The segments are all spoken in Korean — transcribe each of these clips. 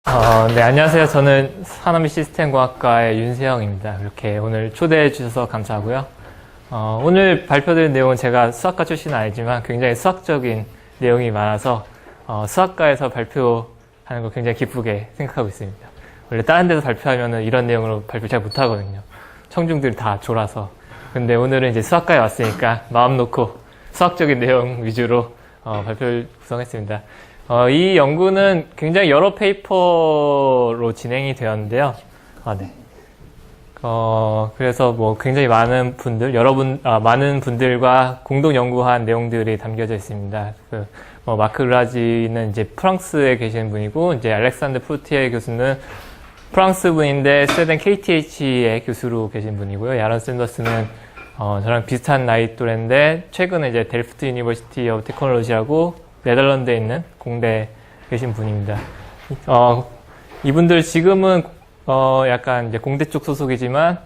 네, 안녕하세요. 저는 산업및 시스템공학과의 윤세영입니다. 이렇게 오늘 초대해 주셔서 감사하고요. 오늘 발표드린 내용은 제가 수학과 출신은 아니지만 굉장히 수학적인 내용이 많아서 수학과에서 발표하는 거 굉장히 기쁘게 생각하고 있습니다. 원래 다른 데서 발표하면은 이런 내용으로 발표 잘 못하거든요. 청중들이 다 졸아서. 근데 오늘은 이제 수학과에 왔으니까 마음 놓고 수학적인 내용 위주로 발표를 구성했습니다. 이 연구는 굉장히 여러 페이퍼로 진행이 되었는데요. 네. 그래서 뭐 굉장히 많은 분들, 많은 분들과 공동 연구한 내용들이 담겨져 있습니다. 마크 르라지는 이제 프랑스에 계시는 분이고, 이제 알렉산드 프루티에 교수는 프랑스 분인데 스웨덴 KTH의 교수로 계신 분이고요. 야런 샌더스는 저랑 비슷한 나이 또래인데, 최근에 이제 델프트 유니버시티 오브 테크놀로지라고 네덜란드에 있는 공대에 계신 분입니다. 이분들 지금은 약간 이제 공대 쪽 소속이지만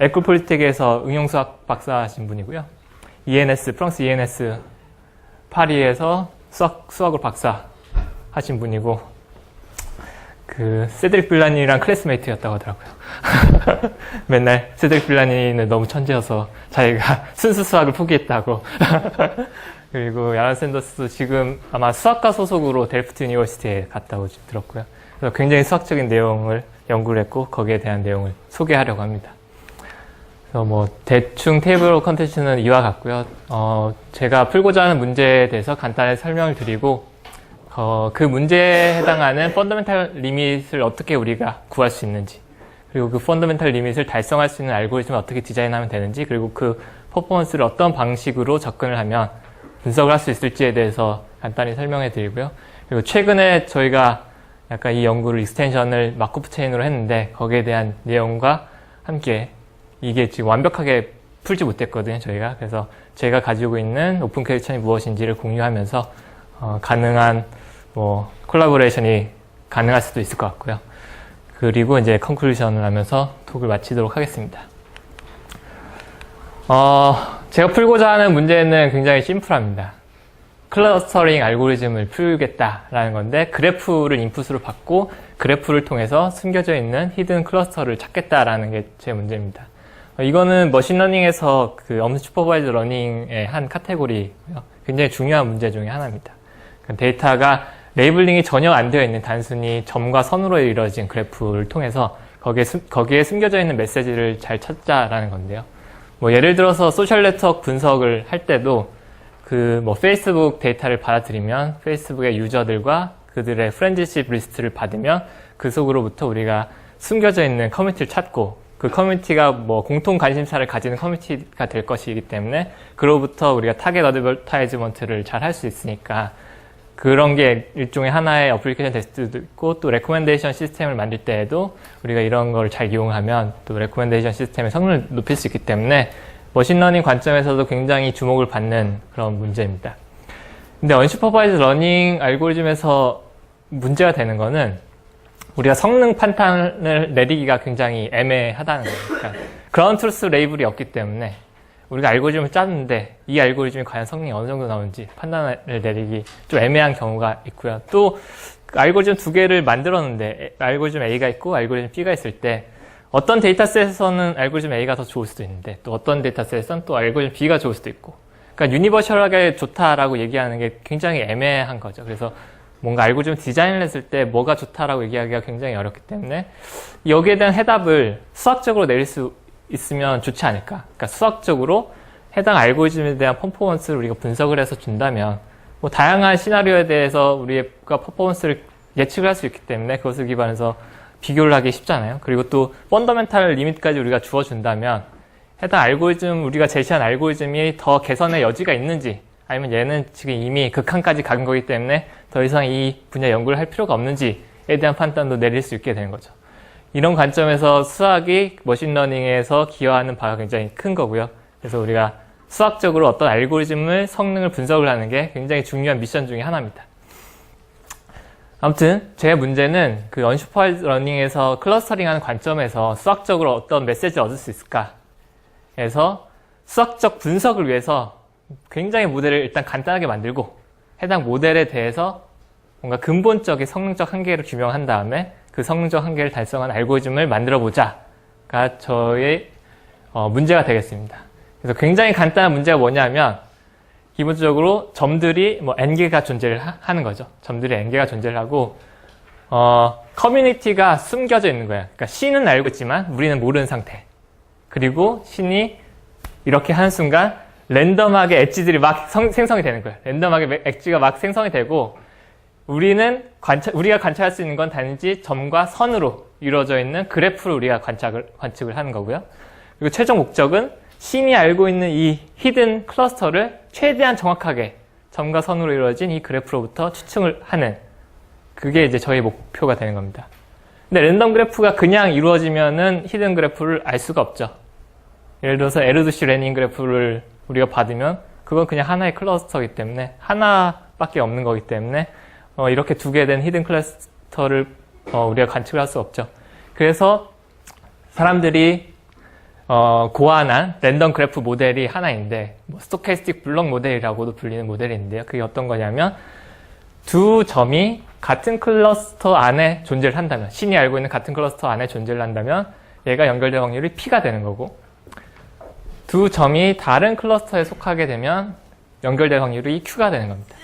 에콜폴리텍에서 응용수학 박사 하신 분이고요. 프랑스 ENS 파리에서 수학으로 박사 하신 분이고, 세드릭 빌라니랑 클래스메이트였다고 하더라고요. 맨날 세드릭 빌라니는 너무 천재여서 자기가 순수 수학을 포기했다고. 그리고 야란 샌더스도 지금 아마 수학과 소속으로 델프트 유니버시티에 갔다고 들었고요. 그래서 굉장히 수학적인 내용을 연구를 했고, 거기에 대한 내용을 소개하려고 합니다. 그래서 뭐 대충 테이블 오브 컨텐츠는 이와 같고요. 제가 풀고자 하는 문제에 대해서 간단히 설명을 드리고, 그 문제에 해당하는 펀더멘탈 리밋을 어떻게 우리가 구할 수 있는지, 그리고 그 펀더멘탈 리밋을 달성할 수 있는 알고리즘을 어떻게 디자인하면 되는지, 그리고 그 퍼포먼스를 어떤 방식으로 접근을 하면 분석을 할 수 있을지에 대해서 간단히 설명해 드리고요. 그리고 최근에 저희가 약간 이 연구를 익스텐션을 마코프 체인으로 했는데, 거기에 대한 내용과 함께 이게 지금 완벽하게 풀지 못했거든요, 저희가. 그래서 제가 가지고 있는 오픈 퀘리천이 무엇인지를 공유하면서 가능한 콜라보레이션이 가능할 수도 있을 것 같고요. 그리고 이제 컨클루션을 하면서 톡을 마치도록 하겠습니다. 제가 풀고자 하는 문제는 굉장히 심플합니다. 클러스터링 알고리즘을 풀겠다라는 건데, 그래프를 인풋으로 받고 그래프를 통해서 숨겨져 있는 히든 클러스터를 찾겠다라는 게 제 문제입니다. 이거는 머신러닝에서 언슈퍼바이즈 러닝의 한 카테고리고요. 굉장히 중요한 문제 중에 하나입니다. 데이터가 레이블링이 전혀 안 되어 있는 단순히 점과 선으로 이루어진 그래프를 통해서 거기에 숨겨져 있는 메시지를 잘 찾자라는 건데요. 예를 들어서 소셜 네트워크 분석을 할 때도 페이스북 데이터를 받아들이면 페이스북의 유저들과 그들의 프렌드십 리스트를 받으면 그 속으로부터 우리가 숨겨져 있는 커뮤니티를 찾고, 그 커뮤니티가 공통 관심사를 가지는 커뮤니티가 될 것이기 때문에 그로부터 우리가 타겟 어드버타이즈먼트를 잘 할 수 있으니까, 그런 게 일종의 하나의 어플리케이션 될 수도 있고, 또 레코멘데이션 시스템을 만들 때에도 우리가 이런 걸 잘 이용하면 또 레코멘데이션 시스템의 성능을 높일 수 있기 때문에 머신러닝 관점에서도 굉장히 주목을 받는 그런 문제입니다. 근데 언슈퍼바이즈 러닝 알고리즘에서 문제가 되는 거는 우리가 성능 판단을 내리기가 굉장히 애매하다는 거예요. 그러니까 그라운드 트루스 레이블이 없기 때문에 우리가 알고리즘을 짰는데 이 알고리즘이 과연 성능이 어느 정도 나오는지 판단을 내리기 좀 애매한 경우가 있고요. 또 알고리즘 두 개를 만들었는데 알고리즘 A가 있고 알고리즘 B가 있을 때 어떤 데이터셋에서는 알고리즘 A가 더 좋을 수도 있는데, 또 어떤 데이터셋에서는 또 알고리즘 B가 좋을 수도 있고, 그러니까 유니버셜하게 좋다라고 얘기하는 게 굉장히 애매한 거죠. 그래서 뭔가 알고리즘 디자인을 했을 때 뭐가 좋다라고 얘기하기가 굉장히 어렵기 때문에 여기에 대한 해답을 수학적으로 내릴 수 있으면 좋지 않을까. 그러니까 수학적으로 해당 알고리즘에 대한 퍼포먼스를 우리가 분석을 해서 준다면 다양한 시나리오에 대해서 우리가 퍼포먼스를 예측을 할 수 있기 때문에 그것을 기반해서 비교를 하기 쉽잖아요. 그리고 또 펀더멘탈 리밋까지 우리가 주어준다면 해당 알고리즘, 우리가 제시한 알고리즘이 더 개선의 여지가 있는지, 아니면 얘는 지금 이미 극한까지 간 거기 때문에 더 이상 이 분야 연구를 할 필요가 없는지에 대한 판단도 내릴 수 있게 되는 거죠. 이런 관점에서 수학이 머신러닝에서 기여하는 바가 굉장히 큰 거고요. 그래서 우리가 수학적으로 어떤 알고리즘을 성능을 분석을 하는 게 굉장히 중요한 미션 중에 하나입니다. 아무튼 제 문제는 언슈퍼바이즈 러닝에서 클러스터링하는 관점에서 수학적으로 어떤 메시지를 얻을 수 있을까 해서 수학적 분석을 위해서 굉장히 모델을 일단 간단하게 만들고 해당 모델에 대해서 뭔가 근본적인 성능적 한계를 규명한 다음에 그 성능적 한계를 달성한 알고리즘을 만들어 보자가 저의 문제가 되겠습니다. 그래서 굉장히 간단한 문제가 뭐냐면 기본적으로 점들이 뭐 n개가 존재를 하는 거죠. 점들이 n개가 존재를 하고 커뮤니티가 숨겨져 있는 거야. 그러니까 C는 알고 있지만 우리는 모르는 상태. 그리고 C이 이렇게 하는 순간 랜덤하게 엣지들이 막 생성이 되는 거예요. 랜덤하게 엣지가 막 생성이 되고 우리가 관찰할 수 있는 건 단지 점과 선으로 이루어져 있는 그래프를 우리가 관측을 하는 거고요. 그리고 최종 목적은 신이 알고 있는 이 히든 클러스터를 최대한 정확하게 점과 선으로 이루어진 이 그래프로부터 추측을 하는 그게 이제 저희 목표가 되는 겁니다. 근데 랜덤 그래프가 그냥 이루어지면은 히든 그래프를 알 수가 없죠. 예를 들어서 에르두시 레닌 그래프를 우리가 받으면 그건 그냥 하나의 클러스터이기 때문에 하나밖에 없는 거기 때문에 이렇게 두 개 된 히든 클러스터를 우리가 관측을 할 수 없죠. 그래서 사람들이 고안한 랜덤 그래프 모델이 하나 있는데 스토캐스틱 블록 모델이라고도 불리는 모델이 있는데요. 그게 어떤 거냐면 두 점이 같은 클러스터 안에 존재를 한다면 신이 알고 있는 같은 클러스터 안에 존재를 한다면 얘가 연결될 확률이 P가 되는 거고 두 점이 다른 클러스터에 속하게 되면 연결될 확률이 Q가 되는 겁니다.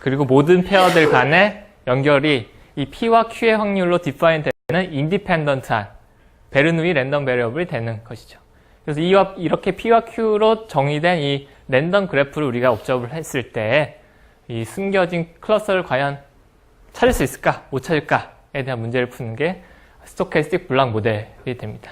그리고 모든 페어들 간의 연결이 이 P와 Q의 확률로 디파인 되는 인디펜던트한 베르누이 랜덤 베리어블이 되는 것이죠. 그래서 이렇게 P와 Q로 정의된 이 랜덤 그래프를 우리가 옵저브를 했을 때 이 숨겨진 클러스터를 과연 찾을 수 있을까? 못 찾을까에 대한 문제를 푸는 게 스토캐스틱 블락 모델이 됩니다.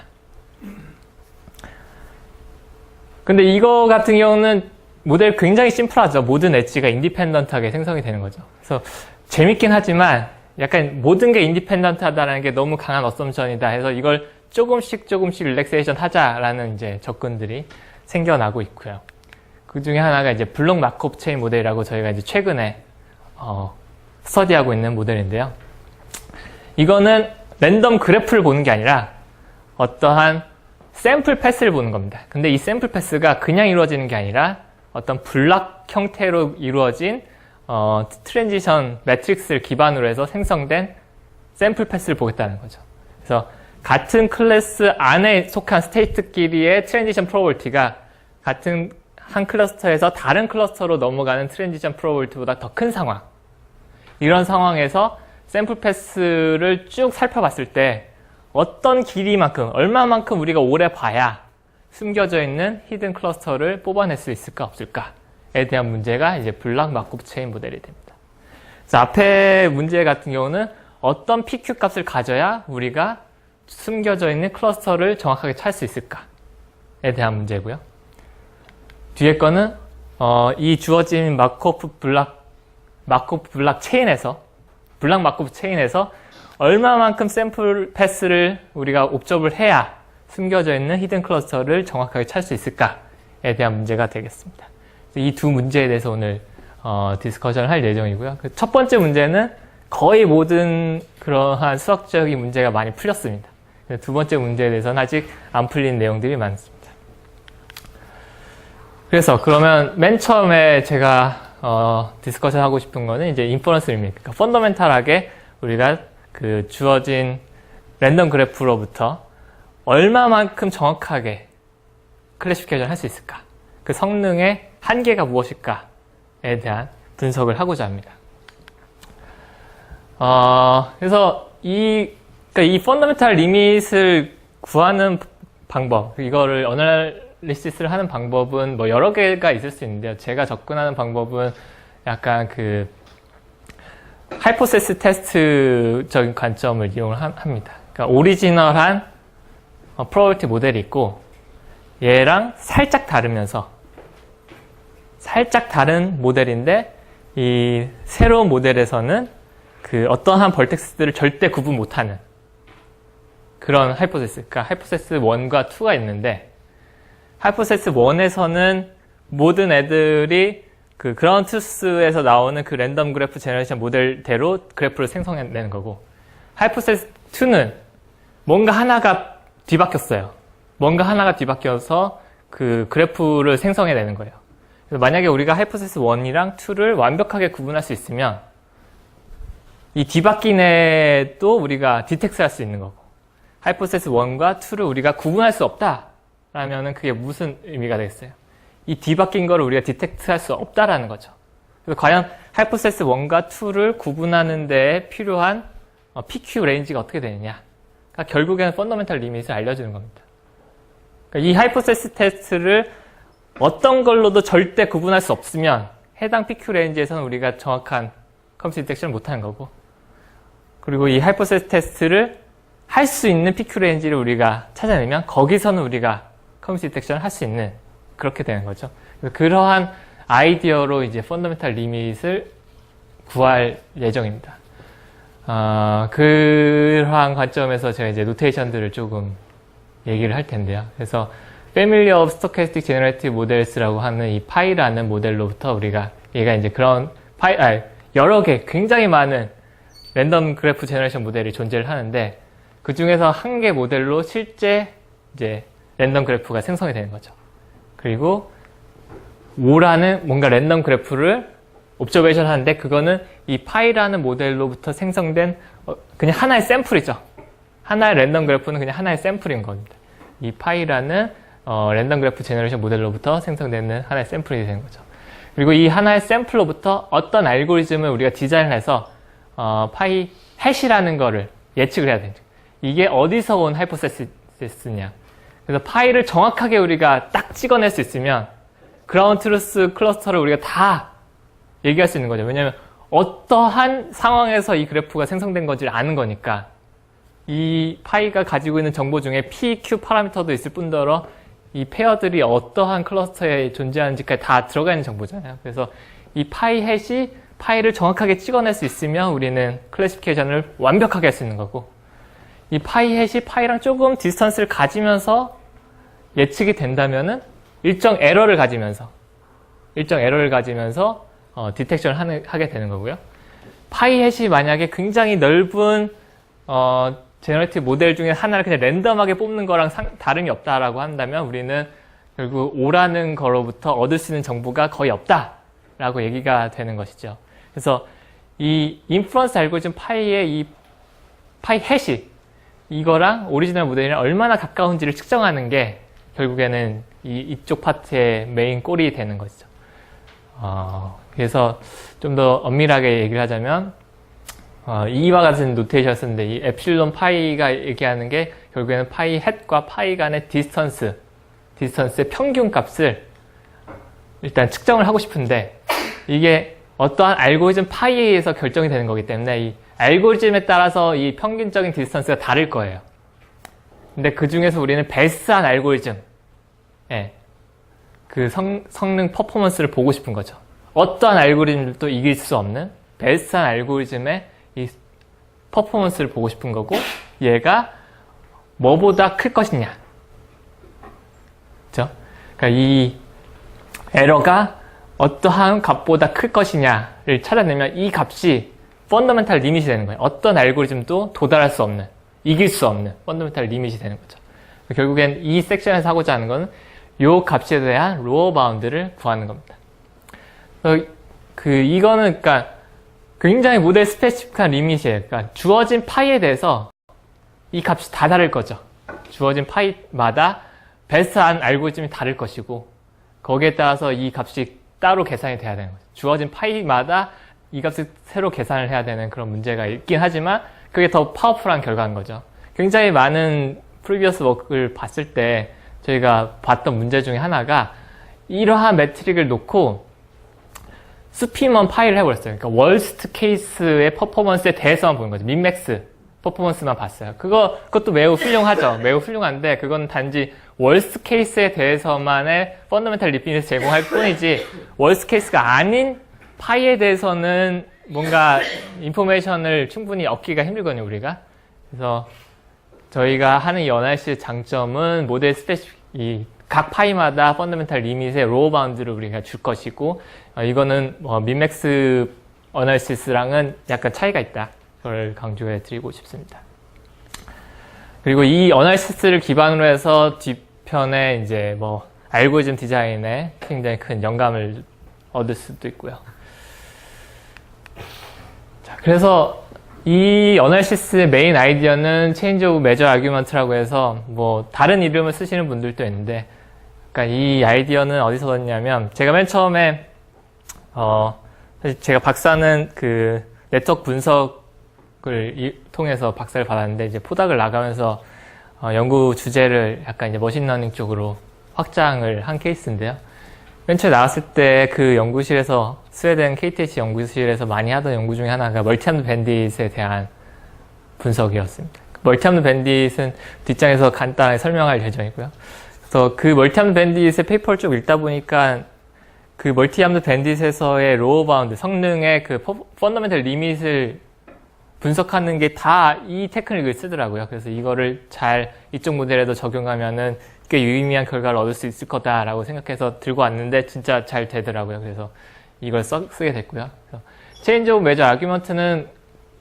근데 이거 같은 경우는 모델 굉장히 심플하죠. 모든 엣지가 인디펜던트하게 생성이 되는 거죠. 그래서 재밌긴 하지만 약간 모든 게 인디펜던트하다는 게 너무 강한 어썸션이다 해서 이걸 조금씩 릴렉세이션 하자라는 이제 접근들이 생겨나고 있고요. 그 중에 하나가 이제 블록 마크업 체인 모델이라고 저희가 이제 최근에 스터디하고 있는 모델인데요. 이거는 랜덤 그래프를 보는 게 아니라 어떠한 샘플 패스를 보는 겁니다. 근데 이 샘플 패스가 그냥 이루어지는 게 아니라 어떤 블락 형태로 이루어진 트랜지션 매트릭스를 기반으로 해서 생성된 샘플 패스를 보겠다는 거죠. 그래서 같은 클래스 안에 속한 스테이트끼리의 트랜지션 프로버비리티가 같은 한 클러스터에서 다른 클러스터로 넘어가는 트랜지션 프로버비리티보다 더 큰 상황. 이런 상황에서 샘플 패스를 쭉 살펴봤을 때 어떤 길이만큼, 얼마만큼 우리가 오래 봐야 숨겨져 있는 히든 클러스터를 뽑아낼 수 있을까 없을까에 대한 문제가 이제 블락 마크업 체인 모델이 됩니다. 그래서 앞에 문제 같은 경우는 어떤 PQ 값을 가져야 우리가 숨겨져 있는 클러스터를 정확하게 찾을 수 있을까에 대한 문제고요. 뒤에 거는 이 주어진 블락 마크업 체인에서 얼마만큼 샘플 패스를 우리가 옵저브를 해야 숨겨져 있는 히든 클러스터를 정확하게 찾을 수 있을까에 대한 문제가 되겠습니다. 이 두 문제에 대해서 오늘 디스커션을 할 예정이고요. 첫 번째 문제는 거의 모든 그러한 수학적인 문제가 많이 풀렸습니다. 두 번째 문제에 대해서는 아직 안 풀린 내용들이 많습니다. 그래서 그러면 맨 처음에 제가 디스커션 하고 싶은 거는 이제 인퍼런스 리밋, 그러니까 펀더멘탈하게 우리가 그 주어진 랜덤 그래프로부터 얼마만큼 정확하게 클래시피케이션 할 수 있을까? 그 성능의 한계가 무엇일까에 대한 분석을 하고자 합니다. 그래서 이 펀더멘탈 리밋을 구하는 방법, 이거를 어널리시스를 하는 방법은 뭐 여러 개가 있을 수 있는데요. 제가 접근하는 방법은 약간 그 하이포세스 테스트적인 관점을 이용을 합니다. 그러니까 오리지널한 프로버비리티 모델이 있고 얘랑 살짝 다른 모델인데 이 새로운 모델에서는 그 어떠한 벌텍스들을 절대 구분 못하는 그런 하이포세스, 그러니까 하이포세스 1과 2가 있는데 하이포세스 1에서는 모든 애들이 그 그라운드 트루스에서 나오는 그 랜덤 그래프 제너레이션 모델대로 그래프를 생성해내는 거고 하이포세스 2는 뭔가 하나가 뒤바뀌었어요. 뭔가 하나가 뒤바뀌어서 그 그래프를 생성해내는 거예요. 그래서 만약에 우리가 하이포세스 1이랑 2를 완벽하게 구분할 수 있으면 이 뒤바뀐 애도 우리가 디텍트 할 수 있는 거고, 하이포테시스 1과 2를 우리가 구분할 수 없다 라면은 그게 무슨 의미가 되겠어요? 이 뒤바뀐 거를 우리가 디텍트 할 수 없다라는 거죠. 그래서 과연 하이포테시스 1과 2를 구분하는 데 필요한 PQ 레인지가 어떻게 되느냐. 그러니까 결국에는 펀더멘탈 리밋을 알려주는 겁니다. 그러니까 이 하이포테시스 테스트를 어떤 걸로도 절대 구분할 수 없으면 해당 PQ 레인지에서는 우리가 정확한 컴퓨터 디텍션을 못하는 거고, 그리고 이 하이포테시스 테스트를 할 수 있는 PQ 레인지를 우리가 찾아내면 거기서는 우리가 컴퓨터 디텍션을 할 수 있는, 그렇게 되는 거죠. 그러한 아이디어로 이제 펀더멘탈 리밋을 구할 예정입니다. 그러한 관점에서 제가 이제 노테이션들을 조금 얘기를 할 텐데요. 그래서 Family of Stochastic Generative Models라고 하는 이 파이라는 모델로부터 우리가 얘가 이제 그런 여러 개 굉장히 많은 랜덤 그래프 제너레이션 모델이 존재를 하는데, 그 중에서 한 개 모델로 실제 이제 랜덤 그래프가 생성이 되는 거죠. 그리고 5라는 뭔가 랜덤 그래프를 옵저베이션 하는데, 그거는 이 파이라는 모델로부터 생성된 그냥 하나의 샘플이죠. 하나의 랜덤 그래프는 그냥 하나의 샘플인 겁니다. 이 파이라는 랜덤 그래프 제너레이션 모델로부터 생성되는 하나의 샘플이 되는 거죠. 그리고 이 하나의 샘플로부터 어떤 알고리즘을 우리가 디자인해서 파이 해시라는 거를 예측을 해야 되죠. 이게 어디서 온 하이포테시스냐. 그래서 파이를 정확하게 우리가 딱 찍어낼 수 있으면 그라운드 트루스 클러스터를 우리가 다 얘기할 수 있는 거죠. 왜냐하면 어떠한 상황에서 이 그래프가 생성된 건지를 아는 거니까. 이 파이가 가지고 있는 정보 중에 PQ 파라미터도 있을 뿐더러 이 페어들이 어떠한 클러스터에 존재하는지까지 다 들어가 있는 정보잖아요. 그래서 이 파이 해시 파이를 정확하게 찍어낼 수 있으면 우리는 클래시피케이션을 완벽하게 할 수 있는 거고, 이 파이 해시 파이랑 조금 디스턴스를 가지면서 예측이 된다면은 일정 에러를 가지면서 디텍션을 하게 되는 거고요. 파이 해시 만약에 굉장히 넓은 제너레이티브 모델 중에 하나를 그냥 랜덤하게 뽑는 거랑 다름이 없다라고 한다면 우리는 결국 5라는 거로부터 얻을 수 있는 정보가 거의 없다라고 얘기가 되는 것이죠. 그래서 이 인프런스 알고리즘 파이의 이 파이 해시, 이거랑 오리지널 모델이랑 얼마나 가까운지를 측정하는 게 결국에는 이쪽 파트의 메인 꼴이 되는 것이죠. 그래서 좀 더 엄밀하게 얘기를 하자면 이와 같은 노테이션을 쓰는데, 이 엡실론 파이가 얘기하는 게 결국에는 파이 햇과 파이 간의 디스턴스의 평균 값을 일단 측정을 하고 싶은데, 이게 어떠한 알고리즘 파이에 의해서 결정이 되는 거기 때문에 이 알고리즘에 따라서 이 평균적인 디스턴스가 다를 거예요. 근데 그 중에서 우리는 베스트한 알고리즘, 그 성능 퍼포먼스를 보고 싶은 거죠. 어떠한 알고리즘도 이길 수 없는 베스트한 알고리즘의 이 퍼포먼스를 보고 싶은 거고, 얘가 뭐보다 클 것이냐. 그죠? 그러니까 이 에러가 어떠한 값보다 클 것이냐를 찾아내면 이 값이 펀더멘탈 리밋이 되는 거예요. 어떤 알고리즘도 도달할 수 없는, 이길 수 없는 펀더멘탈 리밋이 되는 거죠. 결국엔 이 섹션에서 하고자 하는 건 이 값에 대한 로어 바운드를 구하는 겁니다. 이거는 그러니까 굉장히 모델 스페시픽한 리밋이에요. 그러니까 주어진 파이에 대해서 이 값이 다 다를 거죠. 주어진 파이마다 베스트한 알고리즘이 다를 것이고, 거기에 따라서 이 값이 따로 계산이 돼야 되는 거죠. 주어진 파이마다 이 값을 새로 계산을 해야 되는 그런 문제가 있긴 하지만 그게 더 파워풀한 결과인 거죠. 굉장히 많은 프리비어스 워크를 봤을 때 저희가 봤던 문제 중에 하나가 이러한 매트릭을 놓고 스피먼 파이를 해버렸어요. 그러니까 월스트 케이스의 퍼포먼스에 대해서만 보는 거죠. 민맥스 퍼포먼스만 봤어요. 그것도 매우 훌륭하죠. 매우 훌륭한데 그건 단지 월스트 케이스에 대해서만의 펀더멘탈 리밋을 제공할 뿐이지, 월스트 케이스가 아닌 파이에 대해서는 뭔가 인포메이션을 충분히 얻기가 힘들거든요, 우리가. 그래서 저희가 하는 이 어나리시스 장점은 모델 스페시픽, 각 파이마다 펀더멘탈 리밋의 로우 바운드를 우리가 줄 것이고, 이거는 민맥스 어나리시스랑은 약간 차이가 있다. 그걸 강조해 드리고 싶습니다. 그리고 이 어나리시스를 기반으로 해서 뒤편에 이제 알고리즘 디자인에 굉장히 큰 영감을 얻을 수도 있고요. 자, 그래서 이 어널시스의 메인 아이디어는 체인지 오브 메저 아규먼트라고 해서 뭐 다른 이름을 쓰시는 분들도 있는데, 그러니까 이 아이디어는 어디서 얻었냐면, 제가 맨 처음에 사실 제가 박사는 그 네트워크 분석을 통해서 박사를 받았는데, 이제 포닥을 나가면서 연구 주제를 약간 이제 머신러닝 쪽으로 확장을 한 케이스인데요. 맨 처음에 나왔을 때 그 연구실에서, 스웨덴 KTH 연구실에서 많이 하던 연구 중에 하나가 멀티암드 밴딧에 대한 분석이었습니다. 멀티암드 밴딧은 뒷장에서 간단하게 설명할 예정이고요. 그래서 그 멀티암드 밴딧의 페이퍼를 쭉 읽다 보니까 그 멀티암드 밴딧에서의 로어 바운드, 성능의 그 펀더멘털 리밋을 분석하는 게 다 이 테크닉을 쓰더라고요. 그래서 이거를 잘 이쪽 모델에도 적용하면은 꽤 유의미한 결과를 얻을 수 있을 거다라고 생각해서 들고 왔는데 진짜 잘 되더라고요. 그래서 이걸 쓰게 됐고요. 체인지 오브 메저 아규먼트는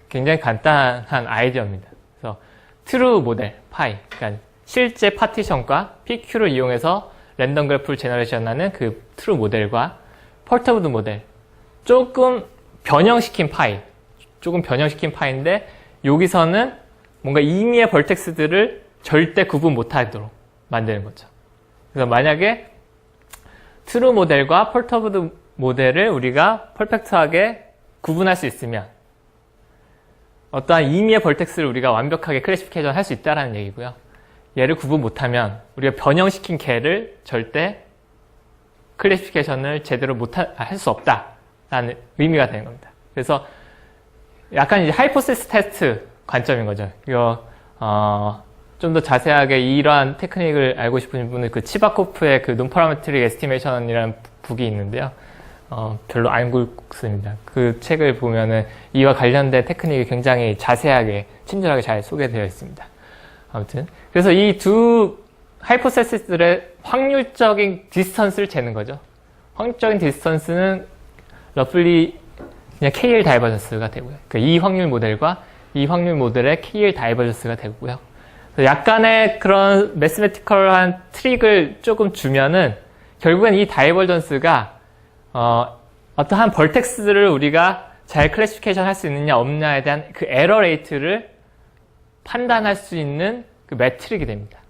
굉장히 간단한 아이디어입니다. 그래서 트루 모델, 파이, 그러니까 실제 파티션과 PQ를 이용해서 랜덤 그래프를 제너레이션하는 그 트루 모델과 펄터브드 모델, 조금 변형시킨 파이인데 여기서는 뭔가 임의의 벌텍스들을 절대 구분 못하도록 만드는 거죠. 그래서 만약에 트루 모델과 펄터브드 모델을 우리가 퍼펙트하게 구분할 수 있으면 어떠한 임의의 벌텍스를 우리가 완벽하게 클래시피케이션 할 수 있다는 얘기고요. 얘를 구분 못하면 우리가 변형시킨 개를 절대 클래시피케이션을 제대로 할 수 없다라는 의미가 되는 겁니다. 그래서 약간 이제 하이포시스 테스트 관점인 거죠. 이거 좀 더 자세하게 이러한 테크닉을 알고 싶으신 분은 그 치바코프의 그 논파라메트릭 에스티메이션이라는 북이 있는데요. 별로 안 굵습니다. 그 책을 보면은 이와 관련된 테크닉이 굉장히 자세하게, 친절하게 잘 소개되어 있습니다. 아무튼. 그래서 이 두 하이포세시스들의 확률적인 디스턴스를 재는 거죠. 확률적인 디스턴스는 러플리 그냥 KL 다이버전스가 되고요. 그러니까 이 확률 모델과 이 확률 모델의 KL 다이버전스가 되고요. 약간의 그런 매스메티컬한 트릭을 조금 주면은 결국엔 이 다이버전스가 어떠한 벌텍스들을 우리가 잘 클래시피케이션 할 수 있느냐 없느냐에 대한 그 에러 레이트를 판단할 수 있는 그 매트릭이 됩니다.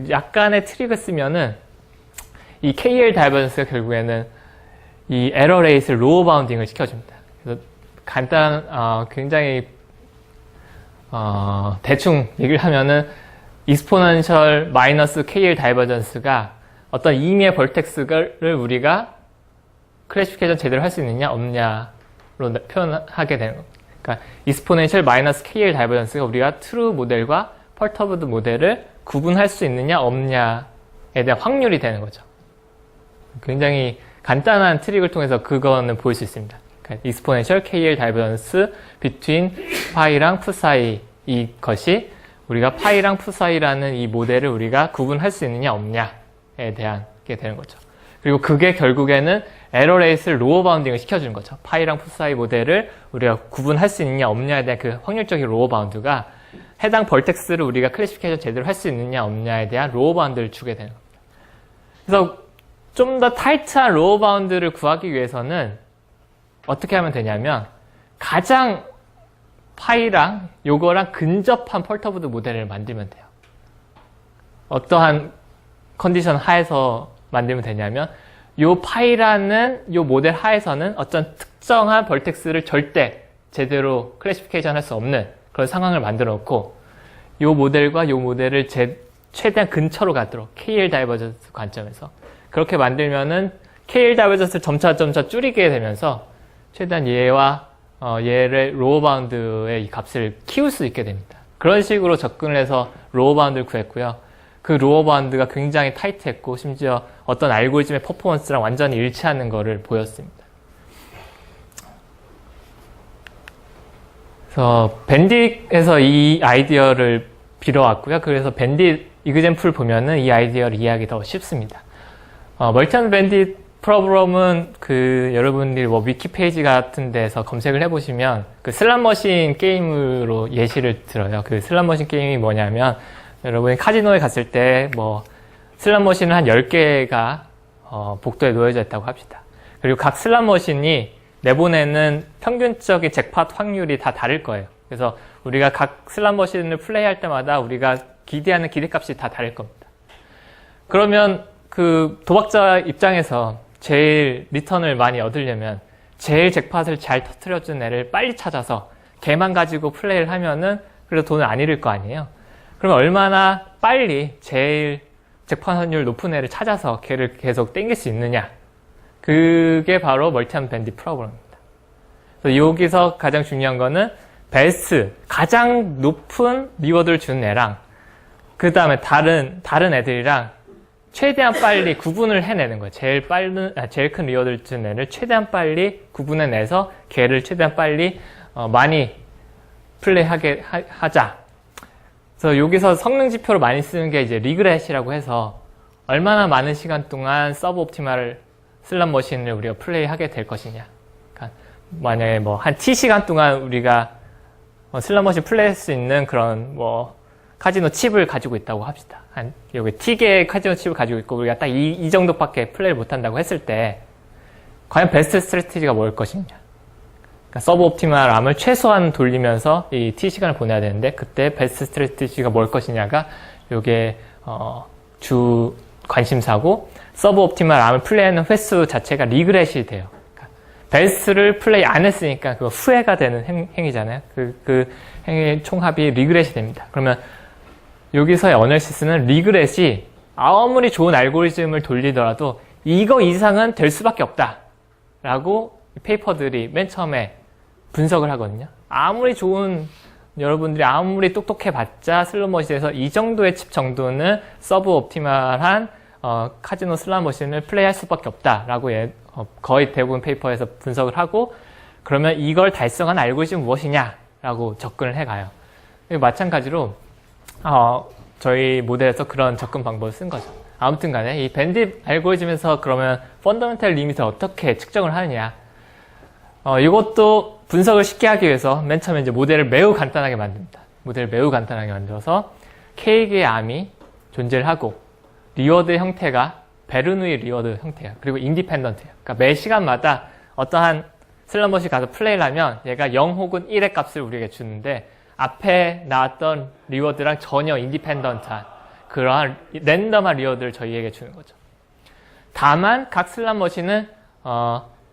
약간의 트릭을 쓰면은 이 KL 다이버전스가 결국에는 이 에러 레이트를 로어 바운딩을 시켜줍니다. 그래서 굉장히 대충 얘기를 하면은 익스포넨셜 마이너스 KL 다이버전스가 어떤 임의의 벌텍스를 우리가 클래시피케이션 제대로 할 수 있느냐 없느냐로 표현하게 되는 겁니다. 그러니까 익스포넨셜 마이너스 KL 다이버전스가 우리가 트루 모델과 펄터브드 모델을 구분할 수 있느냐 없느냐에 대한 확률이 되는 거죠. 굉장히 간단한 트릭을 통해서 그거는 보일 수 있습니다. 그러니까 익스포넨셜 KL 다이버전스 between 파이랑 푸 사이, 이것이 우리가 파이랑 푸 사이라는 이 모델을 우리가 구분할 수 있느냐 없냐에 대한 게 되는 거죠. 그리고 그게 결국에는 에러 레이스를 로어 바운딩을 시켜주는 거죠. 파이랑 푸 사이 모델을 우리가 구분할 수 있느냐 없느냐에 대한 그 확률적인 로어 바운드가 해당 벌텍스를 우리가 클래시피케이션 제대로 할 수 있느냐 없느냐에 대한 로어 바운드를 주게 되는 겁니다. 그래서 좀 더 타이트한 로어 바운드를 구하기 위해서는 어떻게 하면 되냐면 가장 파이랑 요거랑 근접한 펄터브드 모델을 만들면 돼요. 어떠한 컨디션 하에서 만들면 되냐면 요 파이라는 요 모델 하에서는 어떤 특정한 벌텍스를 절대 제대로 클래시피케이션 할 수 없는 그런 상황을 만들어 놓고 요 모델과 요 모델을 최대한 근처로 가도록 KL 다이버전스 관점에서 그렇게 만들면은 KL 다이버전스를 점차 줄이게 되면서 최대한 얘와 얘를 로어 바운드의 이 값을 키울 수 있게 됩니다. 그런 식으로 접근을 해서 로어 바운드를 구했고요. 그 로어 바운드가 굉장히 타이트했고 심지어 어떤 알고리즘의 퍼포먼스랑 완전히 일치하는 거를 보였습니다. 그래서 밴딧에서 이 아이디어를 빌어왔고요. 그래서 밴딧 이그젬플 보면은 이 아이디어를 이해하기 더 쉽습니다. 멀티언 밴딧 프로그램은 여러분들이 뭐 위키 페이지 같은 데서 검색을 해보시면 그 슬롯머신 게임으로 예시를 들어요. 그 슬롯머신 게임이 뭐냐면 여러분이 카지노에 갔을 때 뭐 슬롯머신을 한 10개가 복도에 놓여져 있다고 합시다. 그리고 각 슬롯머신이 내보내는 평균적인 잭팟 확률이 다 다를 거예요. 그래서 우리가 각 슬롯 머신을 플레이할 때마다 우리가 기대하는 기대값이 다 다를 겁니다. 그러면 그 도박자 입장에서 제일 리턴을 많이 얻으려면 제일 잭팟을 잘 터트려준 애를 빨리 찾아서 걔만 가지고 플레이를 하면은 그래도 돈을 안 잃을 거 아니에요. 그러면 얼마나 빨리 제일 잭팟 확률 높은 애를 찾아서 걔를 계속 땡길 수 있느냐. 그게 바로 멀티한 밴딧 프로그램입니다. 그래서 여기서 가장 중요한 거는 베스트, 가장 높은 리워드를 주는 애랑 그 다음에 다른 애들이랑 최대한 빨리 구분을 해내는 거예요. 제일 큰 리워드를 주는 애를 최대한 빨리 구분해내서 걔를 최대한 빨리 많이 플레이하게 하자. 그래서 여기서 성능 지표로 많이 쓰는 게 이제 리그렛이라고 해서 얼마나 많은 시간 동안 서브 옵티멀 슬롯 머신을 우리가 플레이하게 될 것이냐. 그러니까 만약에 뭐 한 T시간 동안 우리가 슬롯 머신 플레이할 수 있는 그런 뭐 카지노 칩을 가지고 있다고 합시다. 한 여기 T개의 카지노 칩을 가지고 있고 우리가 딱 이 정도밖에 플레이를 못 한다고 했을 때 과연 베스트 스트래티지가 뭘 것이냐. 그러니까 서브 옵티멀 암을 최소한 돌리면서 이 T시간을 보내야 되는데 그때 베스트 스트래티지가 뭘 것이냐가 요게 주 관심사고 서브 옵티멀 암을 플레이하는 횟수 자체가 리그렛이 돼요. 그러니까 베스트를 플레이 안 했으니까 그거 후회가 되는 행위잖아요. 그 행위의 총합이 리그렛이 됩니다. 그러면 여기서의 어널시스는 리그렛이 아무리 좋은 알고리즘을 돌리더라도 이거 이상은 될 수밖에 없다 라고 페이퍼들이 맨 처음에 분석을 하거든요. 여러분들이 아무리 똑똑해봤자 슬롯 머신에서 이 정도의 칩 정도는 서브 옵티멀한 카지노 슬롯 머신을 플레이할 수밖에 없다라고 거의 대부분 페이퍼에서 분석을 하고 그러면 이걸 달성한 알고리즘은 무엇이냐라고 접근을 해가요. 마찬가지로 저희 모델에서 그런 접근 방법을 쓴 거죠. 아무튼 간에 이 밴딧 알고리즘에서 그러면 펀더멘탈 리밋을 어떻게 측정을 하느냐. 이것도 분석을 쉽게 하기 위해서 맨 처음에 이제 모델을 매우 간단하게 만듭니다. 모델을 매우 간단하게 만들어서 K개의 암이 존재를 하고 리워드 형태가 베르누이 리워드 형태예요. 그리고 인디펜던트예요. 그러니까 매 시간마다 어떠한 슬롯 머신 가서 플레이를 하면 얘가 0 혹은 1의 값을 우리에게 주는데 앞에 나왔던 리워드랑 전혀 인디펜던트한 그러한 랜덤한 리워드를 저희에게 주는 거죠. 다만 각 슬롯 머신은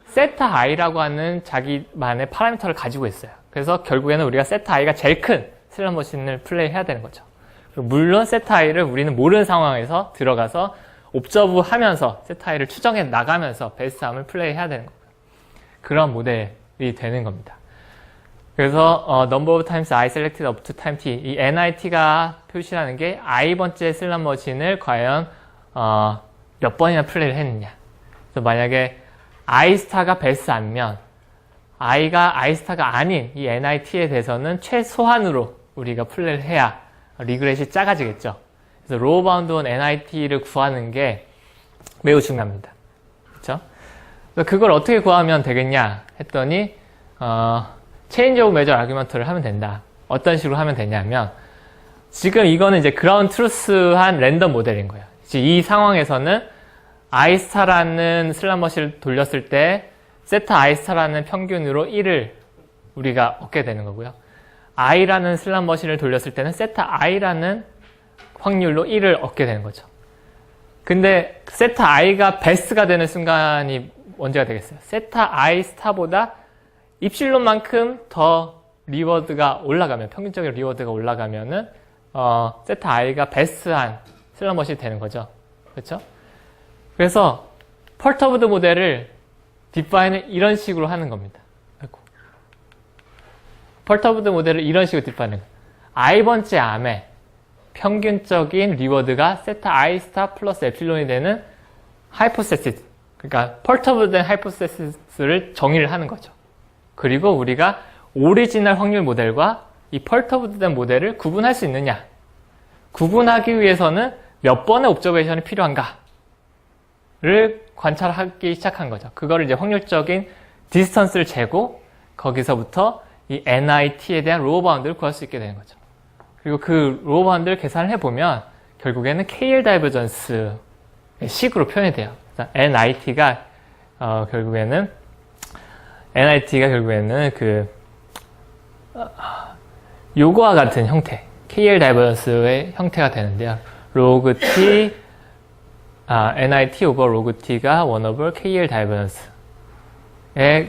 세타 i라고 하는 자기만의 파라미터를 가지고 있어요. 그래서 결국에는 우리가 세타 i가 제일 큰 슬롯 머신을 플레이해야 되는 거죠. 물론 세타 i를 우리는 모르는 상황에서 들어가서 옵저브 하면서 세타 i를 추정해 나가면서 베스트 암을 플레이해야 되는 거고요. 그런 모델이 되는 겁니다. 그래서 number of times I selected up to time t 이 NIT가 표시하는 게 i번째 슬롯 머신을 과연 몇 번이나 플레이를 했느냐. 그래서 만약에 i스타가 베스트 암면 i가 i스타가 아닌 이 NIT에 대해서는 최소한으로 우리가 플레이를 해야 리그렛이 작아지겠죠. 그래서 로우 바운드 온 NIT를 구하는 게 매우 중요합니다. 그렇죠? 그걸 어떻게 구하면 되겠냐 했더니 체인지 오브 메저 아규먼트를 하면 된다. 어떤 식으로 하면 되냐면 지금 이거는 이제 그라운드 트루스한 랜덤 모델인 거예요. 이 상황에서는 i스타라는 슬롯 머신을 돌렸을 때 세타 i스타라는 평균으로 1을 우리가 얻게 되는 거고요. i라는 슬롯 머신을 돌렸을 때는 세타 i라는 확률로 1을 얻게 되는 거죠. 근데 세타 i가 베스트가 되는 순간이 언제가 되겠어요? 세타 i 스타보다 입실론만큼 더 리워드가 올라가면, 평균적인 리워드가 올라가면은 세타 i가 베스트한 슬롯 머신이 되는 거죠. 그렇죠? 그래서 펄터브드 모델을 디파인을 이런 식으로 하는 겁니다. 펄터브드 모델을 이런 식으로 디파인을 i번째 암에 평균적인 리워드가 세타 i 스타 플러스 에필론이 되는 하이포세시스, 그러니까 펄터브드된 하이포세시스를 정의를 하는 거죠. 그리고 우리가 오리지널 확률 모델과 이 펄터브드된 모델을 구분할 수 있느냐, 구분하기 위해서는 몇 번의 옵저베이션이 필요한가를 관찰하기 시작한 거죠. 그거를 이제 확률적인 디스턴스를 재고 거기서부터 이 NIT에 대한 로우 바운드를 구할 수 있게 되는 거죠. 그리고 그 로우 바운드를 계산을 해보면 결국에는 KL 다이버전스의 식으로 표현이 돼요. NIT가 결국에는 NIT가 결국에는 요거와 같은 형태, KL 다이버전스의 형태가 되는데요. 로그 T, NIT 오버 로그 T가 1 over KL 다이버전스의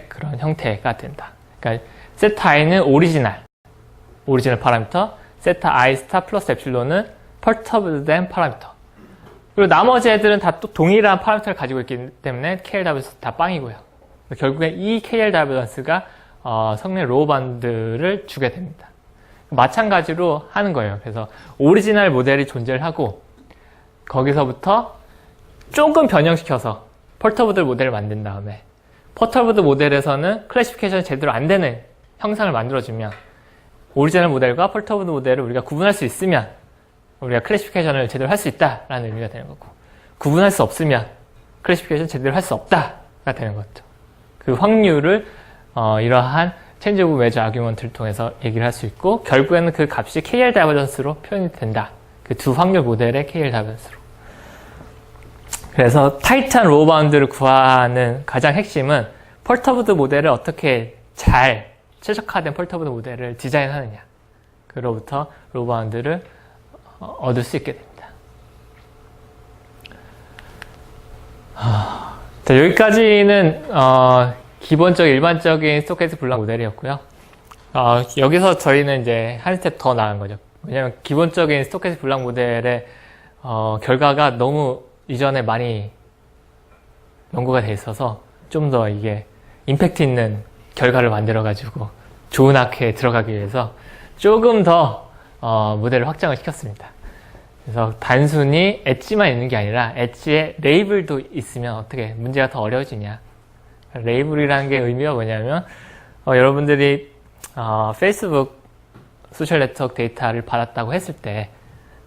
그런 형태가 된다. 그러니까 세타 i는 오리지널 파라미터, 세타 i 스타 플러스 엡실론은 perturbed 된 파라미터. 그리고 나머지 애들은 다 또 동일한 파라미터를 가지고 있기 때문에 KL 다이버전스 다 빵이고요. 결국엔 이 KL 다이버전스가 성능 로우 바운드를 주게 됩니다. 마찬가지로 하는 거예요. 그래서 오리지널 모델이 존재를 하고 거기서부터 조금 변형시켜서 퍼터브드 모델을 만든 다음에 퍼터브드 모델에서는 클래시피케이션이 제대로 안 되는 형상을 만들어주면 오리지널 모델과 퍼터브드 모델을 우리가 구분할 수 있으면 우리가 클래시피케이션을 제대로 할 수 있다라는 의미가 되는 거고, 구분할 수 없으면 클래시피케이션 제대로 할 수 없다가 되는 거죠. 그 확률을 이러한 체인지 오브 메저 아규먼트를 통해서 얘기를 할 수 있고, 결국에는 그 값이 KL 다이버전스로 표현이 된다. 그 두 확률 모델의 KL 다이버전스로. 그래서 타이트한 로우 바운드를 구하는 가장 핵심은 펄터브드 모델을 어떻게 잘 최적화된 펄터브드 모델을 디자인하느냐. 그로부터 로우 바운드를 얻을 수 있게 됩니다. 자, 여기까지는 기본적 일반적인 스토캐스틱 블락 모델이었고요. 여기서 저희는 이제 한 스텝 더 나은 거죠. 왜냐면 기본적인 스토캐스틱 블락 모델의 결과가 너무 이전에 많이 연구가 돼 있어서 좀 더 이게 임팩트 있는 결과를 만들어 가지고 좋은 학회에 들어가기 위해서 조금 더 모델을 확장을 시켰습니다. 그래서 단순히 엣지만 있는 게 아니라 엣지에 레이블도 있으면 어떻게 문제가 더 어려워지냐. 레이블이라는 게 의미가 뭐냐면 여러분들이 페이스북 소셜 네트워크 데이터를 받았다고 했을 때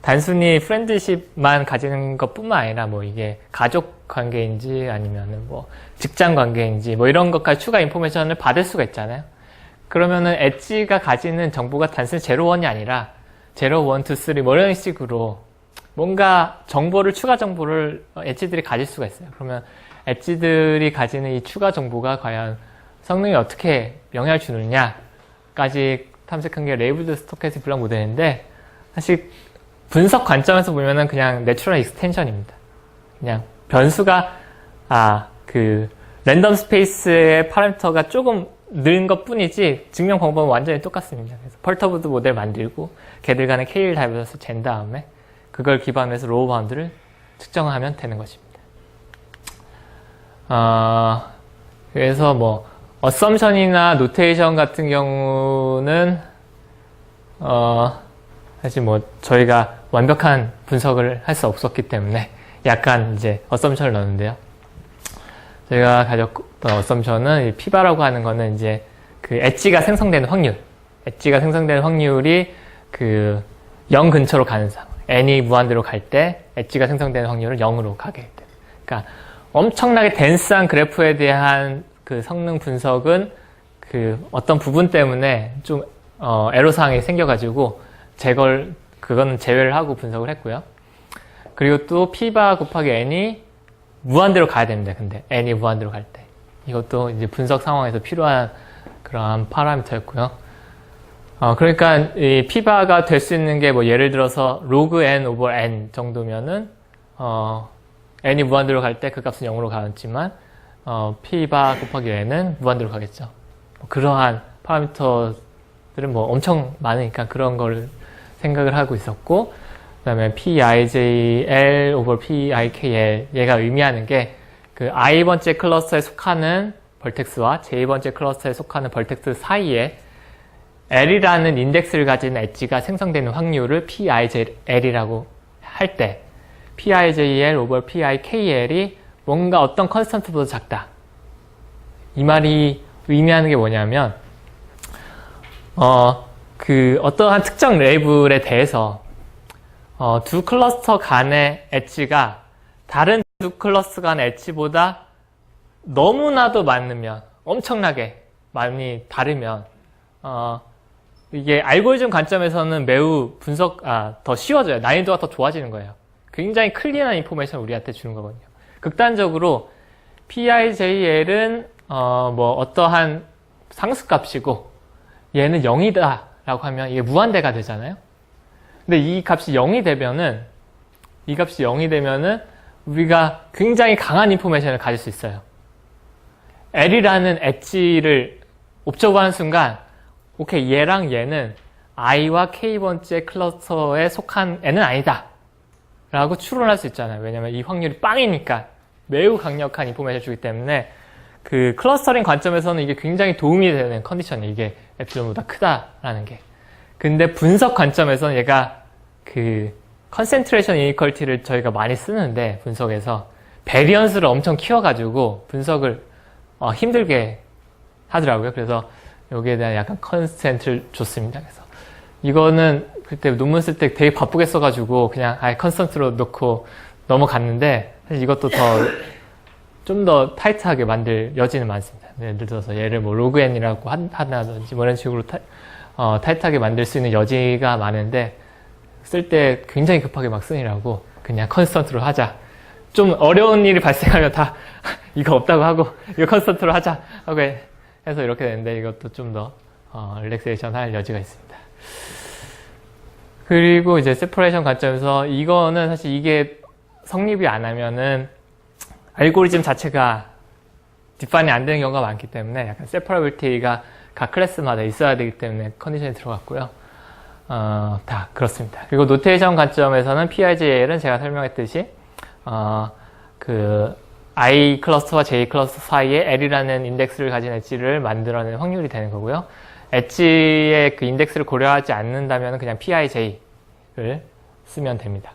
단순히 프렌드십만 가지는 것뿐만 아니라 뭐 이게 가족 관계인지 아니면은 뭐 직장 관계인지 뭐 이런 것까지 추가 인포메이션을 받을 수가 있잖아요. 그러면은 엣지가 가지는 정보가 단순히 0, 1이 아니라 0, 1, 2, 3 뭐 이런 식으로 뭔가 정보를, 추가 정보를 엣지들이 가질 수가 있어요. 그러면 엣지들이 가지는 이 추가 정보가 과연 성능에 어떻게 영향을 주느냐까지 탐색한 게 레이블드 스토캐스틱 블락 모델인데, 사실 분석 관점에서 보면은 그냥 내추럴 익스텐션입니다. 그냥 변수가 랜덤 스페이스의 파라미터가 조금 는 것 뿐이지 증명 방법은 완전히 똑같습니다. 그래서 펄터브드 모델 만들고 걔들 간의 KL 다이버전스 잰 다음에 그걸 기반으로 해서 로우 바운드를 측정하면 되는 것입니다. 그래서 뭐 어썸션이나 노테이션 같은 경우는 사실 뭐 저희가 완벽한 분석을 할 수 없었기 때문에 약간 이제 어썸션을 넣었는데요. 제가 가졌던 어썸션은 이 피바라고 하는 거는 이제 그 엣지가 생성되는 확률, 엣지가 생성되는 확률이 0 근처로 가는 상황, n이 무한대로 갈 때 엣지가 생성되는 확률을 0으로 가게 돼요. 그러니까 엄청나게 덴스한 그래프에 대한 그 성능 분석은 어떤 부분 때문에 좀 에러 사항이 생겨가지고 그거는 제외를 하고 분석을 했고요. 그리고 또 피바 곱하기 n이 무한대로 가야 됩니다. 근데 n이 무한대로 갈 때 이것도 이제 분석 상황에서 필요한 그러한 파라미터였고요. 그러니까 이 피바가 될 수 있는 게 뭐 예를 들어서 로그 n 오버 n 정도면은 n이 무한대로 갈 때 그 값은 0으로 가겠지만 피바 곱하기 n은 무한대로 가겠죠. 그러한 파라미터들은 뭐 엄청 많으니까 그런 걸 생각을 하고 있었고, 그 다음에 PIJL over PIKL, 얘가 의미하는 게 그 i번째 클러스터에 속하는 벌텍스와 j번째 클러스터에 속하는 벌텍스 사이에 L이라는 인덱스를 가진 엣지가 생성되는 확률을 PIJL이라고 할 때 PIJL over PIKL이 뭔가 어떤 컨스턴트보다 작다. 이 말이 의미하는 게 뭐냐면 어떠한 특정 레이블에 대해서 두 클러스터 간의 엣지가 다른 두 클러스터 간의 엣지보다 너무나도 많으면, 엄청나게 많이 다르면 이게 알고리즘 관점에서는 매우 더 쉬워져요. 난이도가 더 좋아지는 거예요. 굉장히 클리어한 인포메이션을 우리한테 주는 거거든요. 극단적으로 PIJL은 뭐 어떠한 상수값이고 얘는 0이다 라고 하면 이게 무한대가 되잖아요. 근데 이 값이 0이 되면은 우리가 굉장히 강한 인포메이션을 가질 수 있어요. L이라는 엣지를 옵저버하는 순간 오케이, 얘랑 얘는 i와 k번째 클러스터에 속한 애는 아니다 라고 추론할 수 있잖아요. 왜냐면 이 확률이 빵이니까 매우 강력한 인포메이션을 주기 때문에 그 클러스터링 관점에서는 이게 굉장히 도움이 되는 컨디션이 이게 에프실론보다 크다라는 게. 근데 분석 관점에서는 얘가 그 컨센트레이션 이니퀄리티를 저희가 많이 쓰는데 분석에서 베리언스를 엄청 키워가지고 분석을 힘들게 하더라고요. 그래서 여기에 대한 약간 컨센트를 줬습니다. 그래서 이거는 그때 논문 쓸 때 되게 바쁘게 써가지고 그냥 아예 컨스턴트로 넣고 넘어갔는데 사실 이것도 좀 더 타이트하게 만들 여지는 많습니다. 예를 들어서 얘를 뭐 로그 n이라고 하나든지 뭐 이런 식으로 타이트하게 만들 수 있는 여지가 많은데 쓸 때 굉장히 급하게 막 쓰느라고 그냥 컨스턴트로 하자. 좀 어려운 일이 발생하면 다 이거 없다고 하고 이거 컨스턴트로 하자 하고 해서 이렇게 되는데 이것도 좀 더 릴렉세이션 할 여지가 있습니다. 그리고 이제 세퍼레이션 관점에서 이거는 사실 이게 성립이 안 하면은 알고리즘 자체가 디파인이 안 되는 경우가 많기 때문에 약간 세퍼러빌리티가 각 클래스마다 있어야 되기 때문에 컨디션이 들어갔고요. 다 그렇습니다. 그리고 노테이션 관점에서는 PIJL은 제가 설명했듯이 그 I 클러스터와 J 클러스터 사이에 L이라는 인덱스를 가진 엣지를 만들어내는 확률이 되는 거고요. 엣지의 그 인덱스를 고려하지 않는다면 그냥 PIJ를 쓰면 됩니다.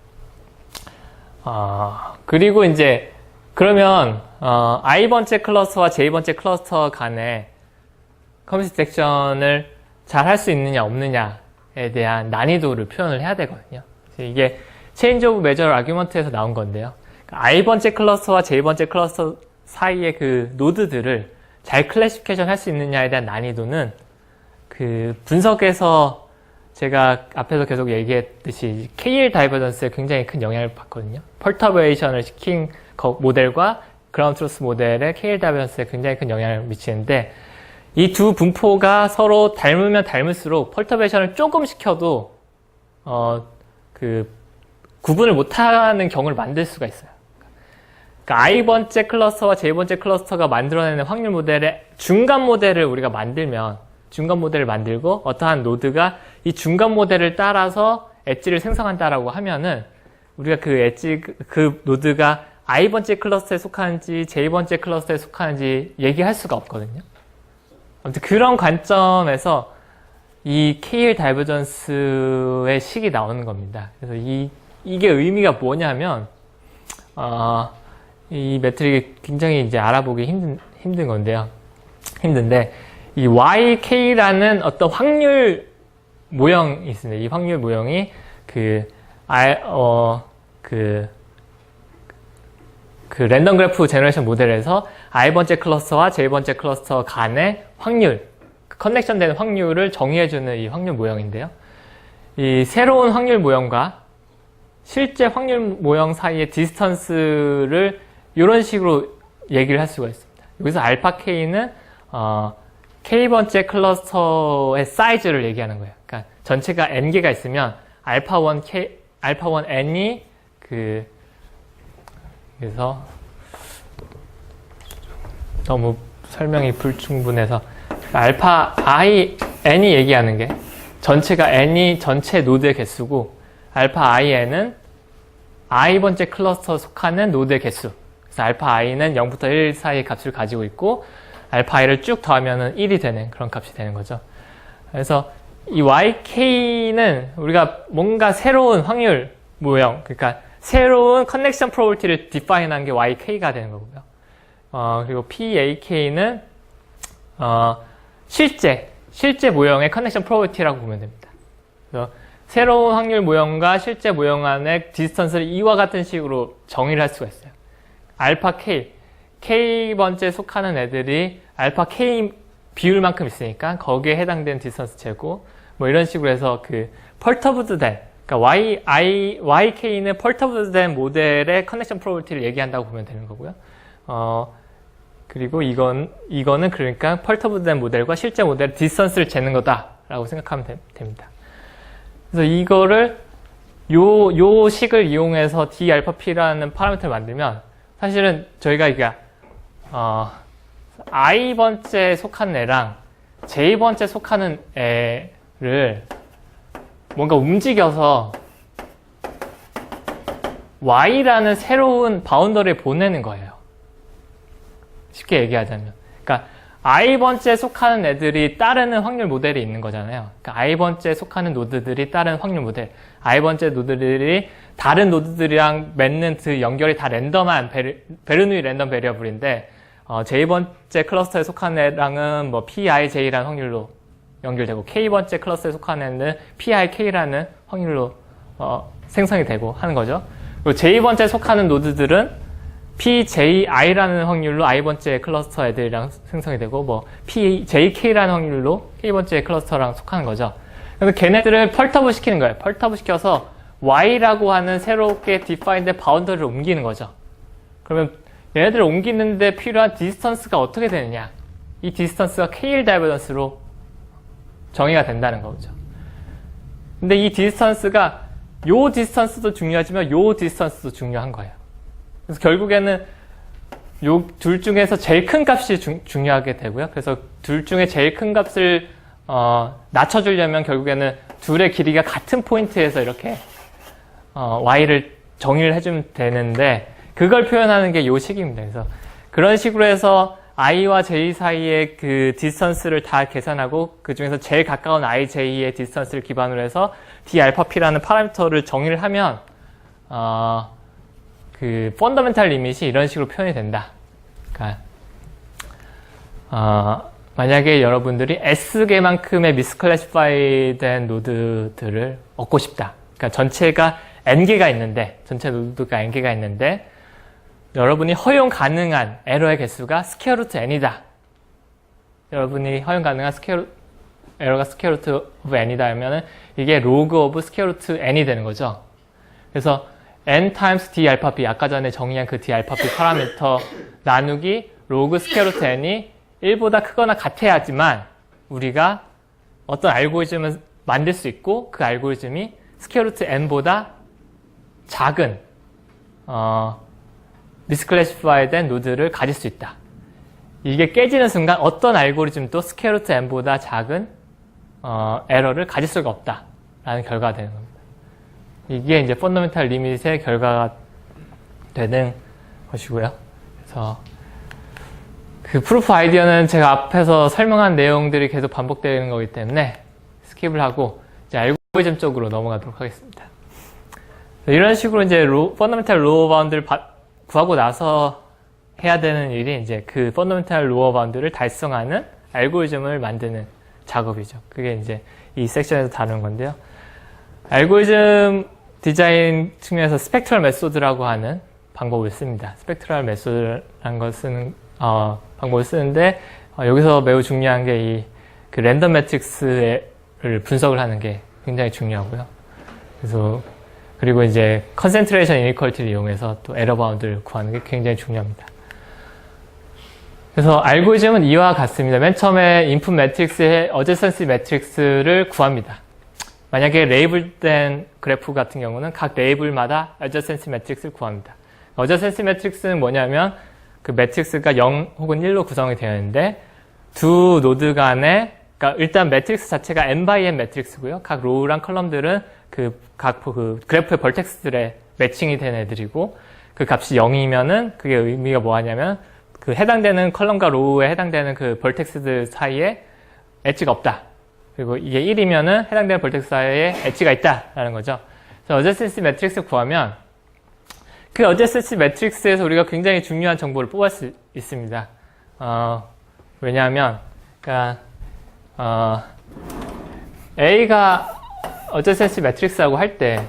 그리고 이제 그러면 I번째 클러스터와 J번째 클러스터 간의 커뮤니티 섹션을 잘 할 수 있느냐 없느냐에 대한 난이도를 표현을 해야 되거든요. 이게 체인지 오브 메저 아규먼트에서 나온 건데요. I번째 클러스터와 J번째 클러스터 사이의 그 노드들을 잘 클래시피케이션 할 수 있느냐에 대한 난이도는 그 분석에서 제가 앞에서 계속 얘기했듯이 KL 다이버전스에 굉장히 큰 영향을 받거든요. 펄터베이션을 시킨 모델과 그라운드 트루스 모델의 KL 다이버전스에 굉장히 큰 영향을 미치는데 이 두 분포가 서로 닮으면 닮을수록 펄터베이션을 조금 시켜도 그 구분을 못하는 경우를 만들 수가 있어요. 그러니까 I번째 클러스터와 J번째 클러스터가 만들어내는 확률 모델의 중간 모델을 우리가 중간 모델을 만들고 어떠한 노드가 이 중간 모델을 따라서 엣지를 생성한다라고 하면은 우리가 그 노드가 I번째 클러스터에 속하는지 J번째 클러스터에 속하는지 얘기할 수가 없거든요. 아무튼 그런 관점에서 이 KL 다이버전스의 식이 나오는 겁니다. 그래서 이게 의미가 뭐냐면 이 매트릭이 굉장히 이제 알아보기 힘든 건데요. 힘든데 이 YK라는 어떤 확률 모형이 있습니다. 이 확률 모형이 그 랜덤 그래프 제너레이션 모델에서 I번째 클러스터와 J번째 클러스터 간의 확률, 커넥션 되는 확률을 정의해주는 이 확률 모형인데요. 이 새로운 확률 모형과 실제 확률 모형 사이의 디스턴스를 이런 식으로 얘기를 할 수가 있습니다. 여기서 알파 K는 K번째 클러스터의 사이즈를 얘기하는 거예요. 그러니까 전체가 N개가 있으면 알파 1 N이 그래서 너무 설명이 불충분해서 알파 N이 얘기하는 게 전체가 N이 전체 노드의 개수고 알파 IN은 I번째 클러스터 속하는 노드의 개수. 그래서 알파 I는 0부터 1 사이의 값을 가지고 있고 알파 I를 쭉 더하면 1이 되는 그런 값이 되는 거죠. 그래서 이 YK는 우리가 뭔가 새로운 확률 모형, 그러니까 새로운 커넥션 프로버티를 디파인한 게 YK가 되는 거고요. 그리고 PAK는 실제 모형의 커넥션 프로버티라고 보면 됩니다. 그래서 새로운 확률 모형과 실제 모형 안의 디스턴스를 이와 같은 식으로 정의를 할 수가 있어요. 알파 K, K번째 속하는 애들이 알파 K 비율만큼 있으니까 거기에 해당되는 디스턴스 재고 뭐 이런 식으로 해서 그 펄터브드 된, 그러니까 YK는 펄터브드 된 모델의 커넥션 프로버티를 얘기한다고 보면 되는 거고요. 그리고 이거는 그러니까 펄터브된 모델과 실제 모델의 디스턴스를 재는 거다라고 생각하면 됩니다. 그래서 이거를 요 식을 이용해서 d알파P라는 파라미터를 만들면 사실은 저희가 이게 i번째에 속하는 애랑 j번째에 속하는 애를 뭔가 움직여서 y라는 새로운 바운더리를 보내는 거예요. 쉽게 얘기하자면. 그러니까 i번째에 속하는 애들이 따르는 확률 모델이 있는 거잖아요. 그러니까 i번째에 속하는 노드들이 따르는 확률 모델. i번째 노드들이 다른 노드들이랑 맺는 그 연결이 다 랜덤한 베르누이 랜덤 베리어블인데 j번째 클러스터에 속하는 애랑은 뭐 pij라는 확률로 연결되고 k번째 클러스터에 속하는 애는 pik라는 확률로 생성이 되고 하는 거죠. 그리고 j번째에 속하는 노드들은 PJI라는 확률로 i번째 클러스터 애들이랑 생성이 되고 뭐 PJK라는 확률로 k번째 클러스터랑 속하는 거죠. 그래서 걔네들을 펄터브 시키는 거예요. 펄터브 시켜서 Y라고 하는 새롭게 디파인된 바운더리를 옮기는 거죠. 그러면 얘네들을 옮기는데 필요한 디스턴스가 어떻게 되느냐. 이 디스턴스가 KL 다이버전스로 정의가 된다는 거죠. 근데 이 디스턴스가 요 디스턴스도 중요하지만 요 디스턴스도 중요한 거예요. 그래서 결국에는 요 둘 중에서 제일 큰 값이 중요하게 되고요. 그래서 둘 중에 제일 큰 값을 낮춰주려면 결국에는 둘의 길이가 같은 포인트에서 이렇게 y를 정의를 해주면 되는데 그걸 표현하는 게 요 식입니다. 그래서 그런 식으로 해서 i와 j 사이의 그 디스턴스를 다 계산하고 그 중에서 제일 가까운 ij의 디스턴스를 기반으로 해서 d알파P라는 파라미터를 정의를 하면 그 펀더멘탈 리밋이 이런 식으로 표현이 된다. 그러니까 만약에 여러분들이 S개만큼의 미스클래시파이된 노드들을 얻고 싶다. 그러니까 전체가 N개가 있는데, 전체 노드가 N개가 있는데, 여러분이 허용 가능한 에러의 개수가 스퀘어 루트 N이다. 여러분이 허용 가능한 에러가 스퀘어 루트 오브 N이다 하면은 이게 로그 오브 스퀘어 루트 N이 되는 거죠. 그래서 N times d알파P, 아까 전에 정의한 그 d알파P 파라미터 나누기 로그 스퀘어 루트 N이 1보다 크거나 같아야지만 우리가 어떤 알고리즘을 만들 수 있고 그 알고리즘이 스퀘어 루트 N보다 작은 미스클래시파이된 노드를 가질 수 있다. 이게 깨지는 순간 어떤 알고리즘도 스퀘어 루트 N보다 작은 에러를 가질 수가 없다 라는 결과가 되는 겁니다. 이게 이제 펀더멘탈 리밋의 결과가 되는 것이고요. 그래서 그 프루프 아이디어는 제가 앞에서 설명한 내용들이 계속 반복되는 거기 때문에 스킵을 하고 이제 알고리즘 쪽으로 넘어가도록 하겠습니다. 이런 식으로 이제 펀더멘탈 로어 바운드를 구하고 나서 해야 되는 일이 이제 그 펀더멘탈 로어 바운드를 달성하는 알고리즘을 만드는 작업이죠. 그게 이제 이 섹션에서 다루는 건데요. 알고리즘 디자인 측면에서 스펙트럴 메소드라고 하는 방법을 씁니다. 스펙트럴 메소드라는 걸 쓰는 방법을 쓰는데 여기서 매우 중요한 게 그 랜덤 매트릭스를 분석을 하는 게 굉장히 중요하고요. 그래서 그리고 이제 컨센트레이션 이니퀄리티를 이용해서 또 에러 바운드를 구하는 게 굉장히 중요합니다. 그래서 알고리즘은 이와 같습니다. 맨 처음에 인풋 매트릭스의 어제선시 매트릭스를 구합니다. 만약에 레이블된 그래프 같은 경우는 각 레이블마다 어제선시 매트릭스를 구합니다. 어제선시 매트릭스는 뭐냐면 그 매트릭스가 0 혹은 1로 구성이 되어 있는데 두 노드 간에 그러니까 일단 매트릭스 자체가 n by n 매트릭스고요. 각 로우랑 컬럼들은 그 그래프의 벌텍스들의 매칭이 된 애들이고 그 값이 0이면은 그게 의미가 뭐하냐면 그 해당되는 컬럼과 로우에 해당되는 그 벌텍스들 사이에 엣지가 없다. 그리고 이게 1이면은 해당되는 벌텍스 사이에 엣지가 있다라는 거죠. 그래서 어제센시 매트릭스 구하면 그 어제센시 매트릭스에서 우리가 굉장히 중요한 정보를 뽑을 수 있습니다. 왜냐하면 그러니까 A가 어제센시 매트릭스라고 할 때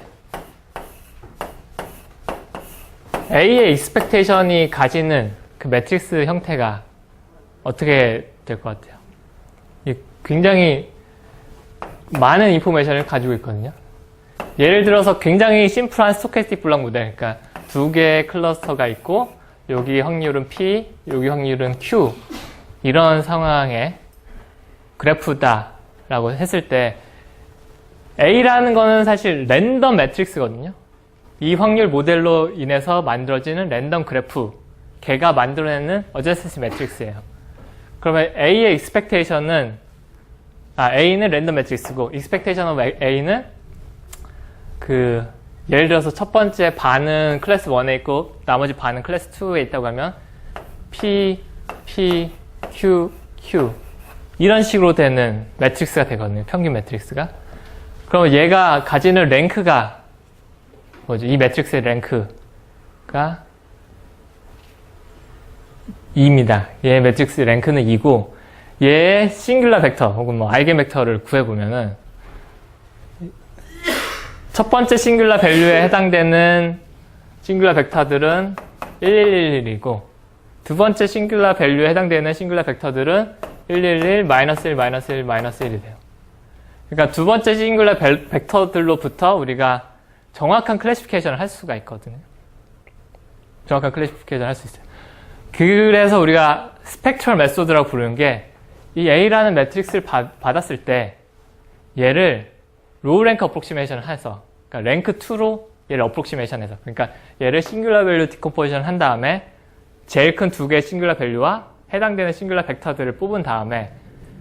A의 익스펙테이션이 가지는 그 매트릭스 형태가 어떻게 될 것 같아요? 굉장히 많은 인포메이션을 가지고 있거든요. 예를 들어서 굉장히 심플한 스토캐스틱 블록 모델, 그러니까 두 개의 클러스터가 있고 여기 확률은 P, 여기 확률은 Q. 이런 상황의 그래프다라고 했을 때 A라는 거는 사실 랜덤 매트릭스거든요. 이 확률 모델로 인해서 만들어지는 랜덤 그래프, 걔가 만들어내는 어제스시 매트릭스예요. 그러면 A의 expectation은 A는 랜덤 매트릭스고 expectation of A는 예를 들어서 첫 번째 반은 클래스 1에 있고 나머지 반은 클래스 2에 있다고 하면 P, P, Q, Q 이런 식으로 되는 매트릭스가 되거든요. 평균 매트릭스가. 그럼 얘가 가지는 랭크가 뭐죠? 이 매트릭스의 랭크가 2입니다. 얘의 매트릭스 랭크는 2고 얘의 싱귤라 벡터 혹은 뭐 아이겐 벡터를 구해보면은 첫 번째 싱귤라 밸류에 해당되는 싱귤라 벡터들은 1111이고 두 번째 싱귤라 밸류에 해당되는 싱귤라 벡터들은 111, 마이너스 1, 마이너스 1, 마이너스 1이 돼요. 그러니까 두 번째 싱귤라 벡터들로부터 우리가 정확한 클래시피케이션을 할 수가 있거든요. 정확한 클래시피케이션을 할 수 있어요. 그래서 우리가 스펙트럴 메소드라고 부르는 게 이 A라는 매트릭스를 받았을 때 얘를 로우 랭크 어프록시메이션을 해서 그러니까 랭크 2로 얘를 어프록시메이션 해서 그러니까 얘를 싱귤라 밸류 디컴포지션 한 다음에 제일 큰 두 개의 싱귤라 밸류와 해당되는 싱귤라 벡터들을 뽑은 다음에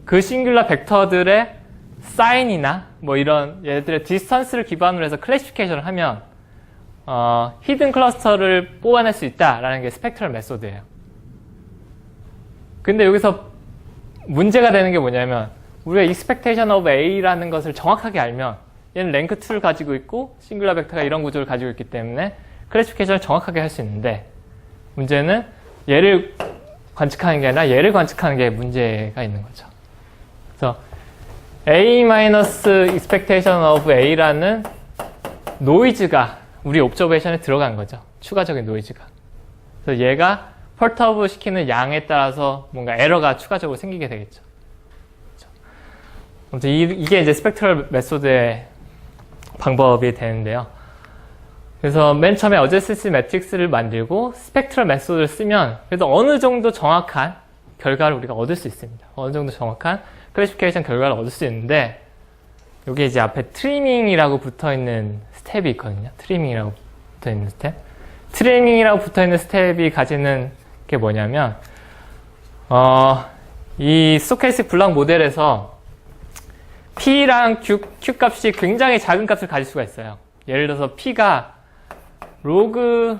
그 싱귤라 벡터들의 사인이나 뭐 이런 얘들의 디스턴스를 기반으로 해서 클래시피케이션을 하면 히든 클러스터를 뽑아낼 수 있다라는 게 스펙트럴 메소드예요. 근데 여기서 문제가 되는 게 뭐냐면 우리가 expectation of A라는 것을 정확하게 알면 얘는 랭크 2를 가지고 있고 싱귤라 벡터가 이런 구조를 가지고 있기 때문에 클래시피케이션을 정확하게 할 수 있는데 문제는 얘를 관측하는 게 아니라 얘를 관측하는 게 문제가 있는 거죠. 그래서 A-expectation of A라는 노이즈가 우리 옵저베이션에 들어간 거죠. 추가적인 노이즈가. 그래서 얘가 펄터브 시키는 양에 따라서 뭔가 에러가 추가적으로 생기게 되겠죠. 아무튼 이게 이제 스펙트럴 메소드의 방법이 되는데요. 그래서 맨 처음에 어제스시 매트릭스를 만들고 스펙트럴 메소드를 쓰면 그래도 어느 정도 정확한 결과를 우리가 얻을 수 있습니다. 어느 정도 정확한 클래시피케이션 결과를 얻을 수 있는데 여기 이제 앞에 트리밍이라고 붙어있는 스텝이 있거든요. 트리밍이라고 붙어있는 스텝. 트리밍이라고 붙어있는 스텝이 가지는 게 뭐냐면 이 스토캐스틱 블락 모델에서 P랑 Q 값이 굉장히 작은 값을 가질 수가 있어요. 예를 들어서 P가 로그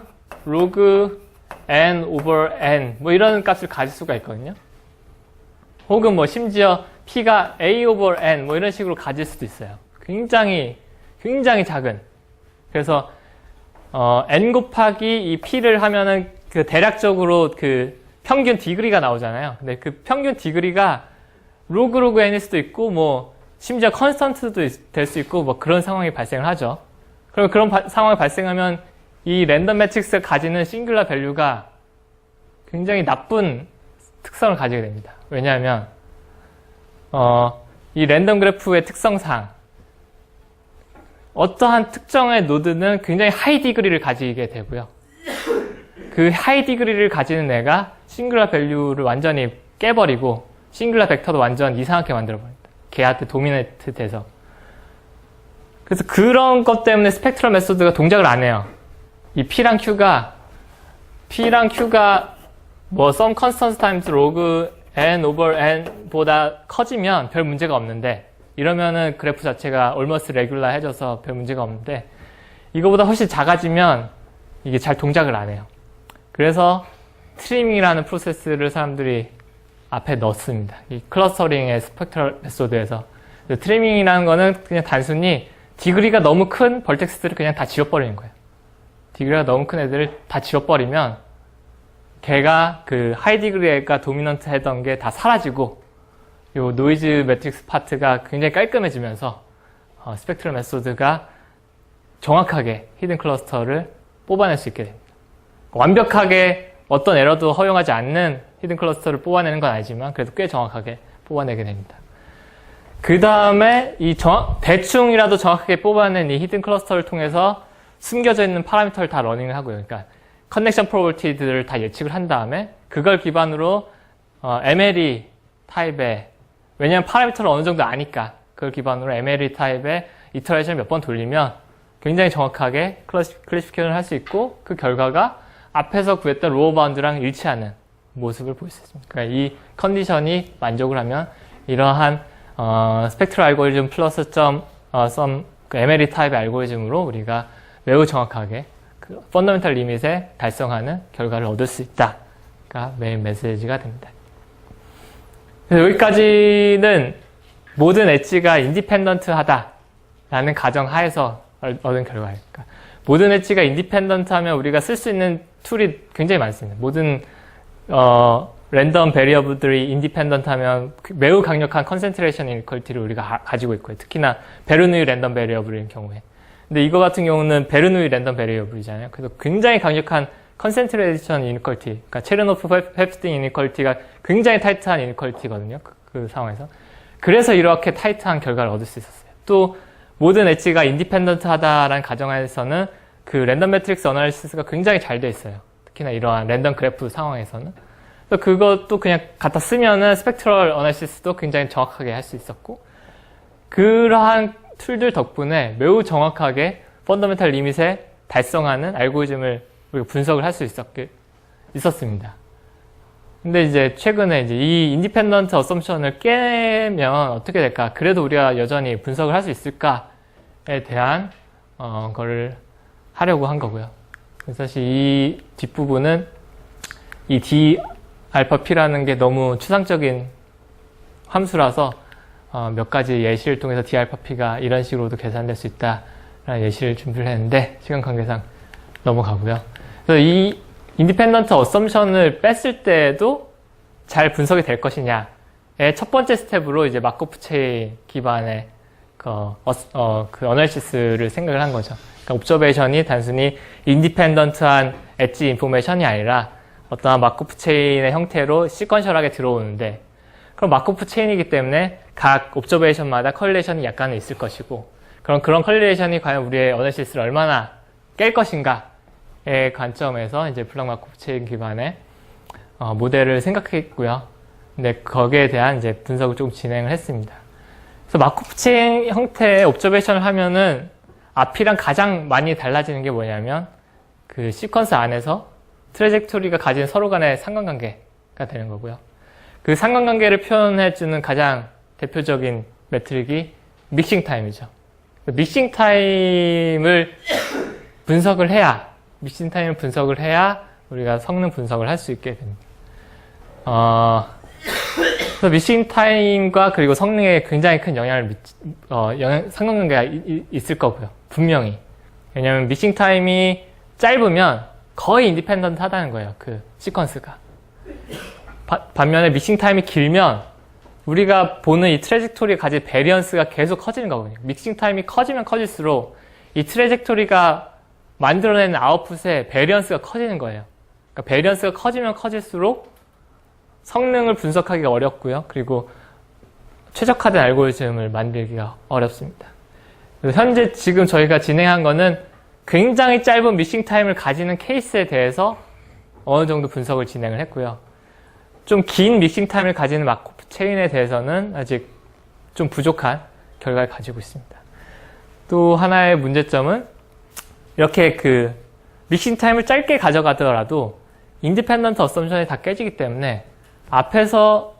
n over n 뭐 이런 값을 가질 수가 있거든요. 혹은 뭐 심지어 P가 a over n 뭐 이런 식으로 가질 수도 있어요. 굉장히 작은. 그래서 n 곱하기 이 P를 하면은 그 대략적으로 그 평균 디그리가 나오잖아요. 근데 그 평균 디그리가 로그 n일 수도 있고 뭐 심지어 컨스턴트도 될 수 있고 뭐 그런 상황이 발생을 하죠. 그럼 그런 상황이 발생하면 이 랜덤 매트릭스가 가지는 싱귤라 밸류가 굉장히 나쁜 특성을 가지게 됩니다. 왜냐하면 이 랜덤 그래프의 특성상 어떠한 특정의 노드는 굉장히 하이 디그리를 가지게 되고요. 그 하이 디그리를 가지는 애가 싱귤라 밸류를 완전히 깨버리고 싱귤라 벡터도 완전 이상하게 만들어버립니다. 걔한테 도미네이트 돼서. 그래서 그런 것 때문에 스펙트럴 메소드가 동작을 안 해요. 이 P랑 Q가 뭐 some constants times log n over n 보다 커지면 별 문제가 없는데 이러면은 그래프 자체가 almost regular해져서 별 문제가 없는데 이거보다 훨씬 작아지면 이게 잘 동작을 안 해요. 그래서 트리밍이라는 프로세스를 사람들이 앞에 넣습니다. 이 클러스터링의 스펙트럴 메소드에서. 트리밍이라는 거는 그냥 단순히 디그리가 너무 큰 벌텍스들을 그냥 다 지워버리는 거예요. 디그리가 너무 큰 애들을 다 지워버리면 걔가 그 하이 디그리가 도미넌트 했던 게 다 사라지고 요 노이즈 매트릭스 파트가 굉장히 깔끔해지면서 스펙트럴 메소드가 정확하게 히든 클러스터를 뽑아낼 수 있게 됩니다. 완벽하게 어떤 에러도 허용하지 않는 히든 클러스터를 뽑아내는 건 아니지만 그래도 꽤 정확하게 뽑아내게 됩니다. 그 다음에 이 대충이라도 정확하게 뽑아낸 이 히든 클러스터를 통해서 숨겨져 있는 파라미터를 다 러닝을 하고요. 그러니까 커넥션 프로버티들을 다 예측을 한 다음에 그걸 기반으로 MLE 타입의, 왜냐하면 파라미터를 어느 정도 아니까 그걸 기반으로 MLE 타입의 이터레이션을 몇 번 돌리면 굉장히 정확하게 클래시피케이션을 할 수 있고 그 결과가 앞에서 구했던 로어 바운드랑 일치하는 모습을 볼 수 있습니다. 그러니까 이 컨디션이 만족을 하면 이러한 스펙트럴 알고리즘 플러스 썸 MLE 타입의 알고리즘으로 우리가 매우 정확하게 그 펀더멘탈 리밋에 달성하는 결과를 얻을 수 있다가 메인 메시지가 됩니다. 그래서 여기까지는 모든 엣지가 인디펜던트하다라는 가정하에서 얻은 결과입니다. 모든 엣지가 인디펜던트 하면 우리가 쓸 수 있는 툴이 굉장히 많습니다. 모든 랜덤 베리어블들이 인디펜던트 하면 매우 강력한 컨센트레이션 이니퀄리티를 우리가 가지고 있고요. 특히나 베르누이 랜덤 베리어블인 경우에. 근데 이거 같은 경우는 베르누이 랜덤 베리어블이잖아요. 그래서 굉장히 강력한 컨센트레이션 이니퀄리티, 그러니까 체르노프 헵스틴 이니퀄리티가 굉장히 타이트한 이니퀄리티거든요. 그 상황에서. 그래서 이렇게 타이트한 결과를 얻을 수 있었어요. 또 모든 엣지가 인디펜던트 하다라는 가정하에서는 그 랜덤 매트릭스 어널리시스가 굉장히 잘 돼 있어요. 특히나 이러한 랜덤 그래프 상황에서는. 그래서 그것도 그냥 갖다 쓰면은 스펙트럴 어널리시스도 굉장히 정확하게 할 수 있었고, 그러한 툴들 덕분에 매우 정확하게 펀더멘탈 리밋에 달성하는 알고리즘을 우리가 분석을 할 수 있었습니다. 근데 이제 최근에 이제 이 인디펜던트 어썸션을 깨면 어떻게 될까? 그래도 우리가 여전히 분석을 할 수 있을까에 대한 거를 하려고 한 거고요. 그래서 사실 이 뒷부분은 이 d 알파 p라는 게 너무 추상적인 함수라서 몇 가지 예시를 통해서 d 알파 p가 이런 식으로도 계산될 수 있다라는 예시를 준비를 했는데 시간 관계상 넘어가고요. 그래서 이 인디펜던트 어썸션을 뺐을 때도 잘 분석이 될 것이냐의 첫 번째 스텝으로 이제 마코프 체인 기반의 그 어널리시스를 생각을 한 거죠. 그러니까 옵저베이션이 단순히 인디펜던트한 엣지 인포메이션이 아니라 어떠한 마코프 체인의 형태로 시퀀셜하게 들어오는데, 그럼 마코프 체인이기 때문에 각 옵저베이션마다 컬리레이션이 약간은 있을 것이고, 그럼 그런 컬리레이션이 과연 우리의 어널리시스를 얼마나 깰 것인가의 관점에서 이제 블락 마코프 체인 기반의 모델을 생각했고요. 근데 거기에 대한 이제 분석을 조금 진행을 했습니다. 그래서 마코프 체인 형태의 옵저베이션을 하면은 앞이랑 가장 많이 달라지는 게 뭐냐면 그 시퀀스 안에서 트래젝토리가 가진 서로 간의 상관관계가 되는 거고요. 그 상관관계를 표현해주는 가장 대표적인 메트릭이 믹싱 타임이죠. 믹싱 타임을 분석을 해야 우리가 성능 분석을 할 수 있게 됩니다. 그래서 믹싱 타임과 그리고 성능에 굉장히 큰 영향을 상관관계가 있을 거고요. 분명히. 왜냐하면 믹싱 타임이 짧으면 거의 인디펜던트 하다는 거예요. 그 시퀀스가. 반면에 믹싱 타임이 길면 우리가 보는 이 트래젝토리에 가진 베리언스가 계속 커지는 거거든요. 믹싱 타임이 커지면 커질수록 이 트래젝토리가 만들어내는 아웃풋의 베리언스가 커지는 거예요. 그러니까 베리언스가 커지면 커질수록 성능을 분석하기가 어렵고요. 그리고 최적화된 알고리즘을 만들기가 어렵습니다. 그래서 현재 지금 저희가 진행한 거는 굉장히 짧은 믹싱 타임을 가지는 케이스에 대해서 어느 정도 분석을 진행을 했고요. 좀 긴 믹싱 타임을 가지는 마코프 체인에 대해서는 아직 좀 부족한 결과를 가지고 있습니다. 또 하나의 문제점은 이렇게 그 믹싱 타임을 짧게 가져가더라도 인디펜던트 어썸션이 다 깨지기 때문에 앞에서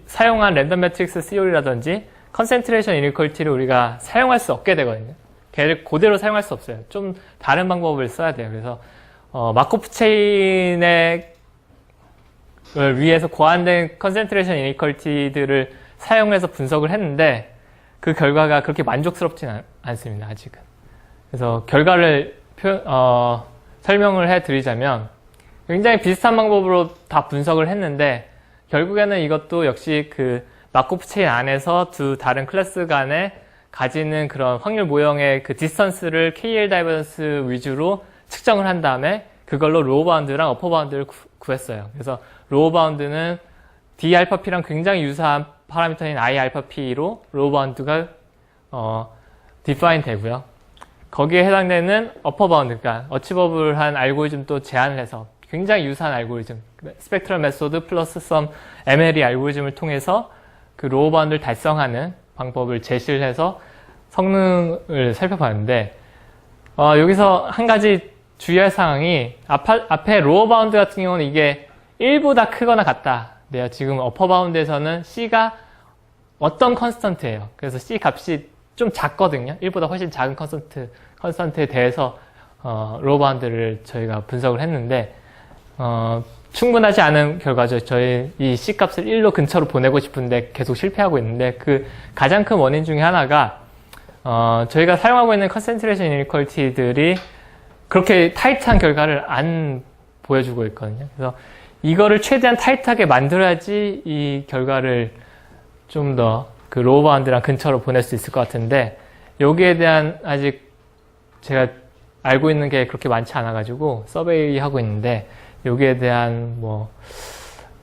사용한 랜덤 매트릭스 COR이라든지 컨센트레이션 이니퀄리티를 우리가 사용할 수 없게 되거든요. 걔를 그대로 사용할 수 없어요. 좀 다른 방법을 써야 돼요. 그래서 마코프 체인을 위해서 고안된 컨센트레이션 이니퀄리티들을 사용해서 분석을 했는데 그 결과가 그렇게 만족스럽진 않습니다. 아직은. 그래서 결과를 설명을 해드리자면 굉장히 비슷한 방법으로 다 분석을 했는데 결국에는 이것도 역시 그 마코프 체인 안에서 두 다른 클래스 간에 가지는 그런 확률 모형의 그 디스턴스를 KL 다이버전스 위주로 측정을 한 다음에 그걸로 로우 바운드랑 어퍼 바운드를 구했어요. 그래서 로우 바운드는 D 알파 P랑 굉장히 유사한 파라미터인 I 알파 P로 로우 바운드가 디파인 되고요. 거기에 해당되는 어퍼 바운드, 그러니까 어치버블한 알고리즘도 제안을 해서 굉장히 유사한 알고리즘, 스펙트럴 메소드 플러스 썸 MLE 알고리즘을 통해서 그 로어 바운드를 달성하는 방법을 제시를 해서 성능을 살펴봤는데, 여기서 한 가지 주의할 사항이 앞에 로어 바운드 같은 경우는 이게 1보다 크거나 같다. 네요. 지금 어퍼 바운드에서는 C가 어떤 컨스턴트예요. 그래서 C 값이 좀 작거든요. 1보다 훨씬 작은 컨스턴트에 대해서 로어 바운드를 저희가 분석을 했는데 충분하지 않은 결과죠. 저희 이 C 값을 1로 근처로 보내고 싶은데 계속 실패하고 있는데 그 가장 큰 원인 중에 하나가 저희가 사용하고 있는 컨센트레이션 이니퀄리티들이 그렇게 타이트한 결과를 안 보여주고 있거든요. 그래서 이거를 최대한 타이트하게 만들어야지 이 결과를 좀 더 그 로어 바운드랑 근처로 보낼 수 있을 것 같은데 여기에 대한 아직 제가 알고 있는 게 그렇게 많지 않아 가지고 서베이 하고 있는데 여기에 대한 뭐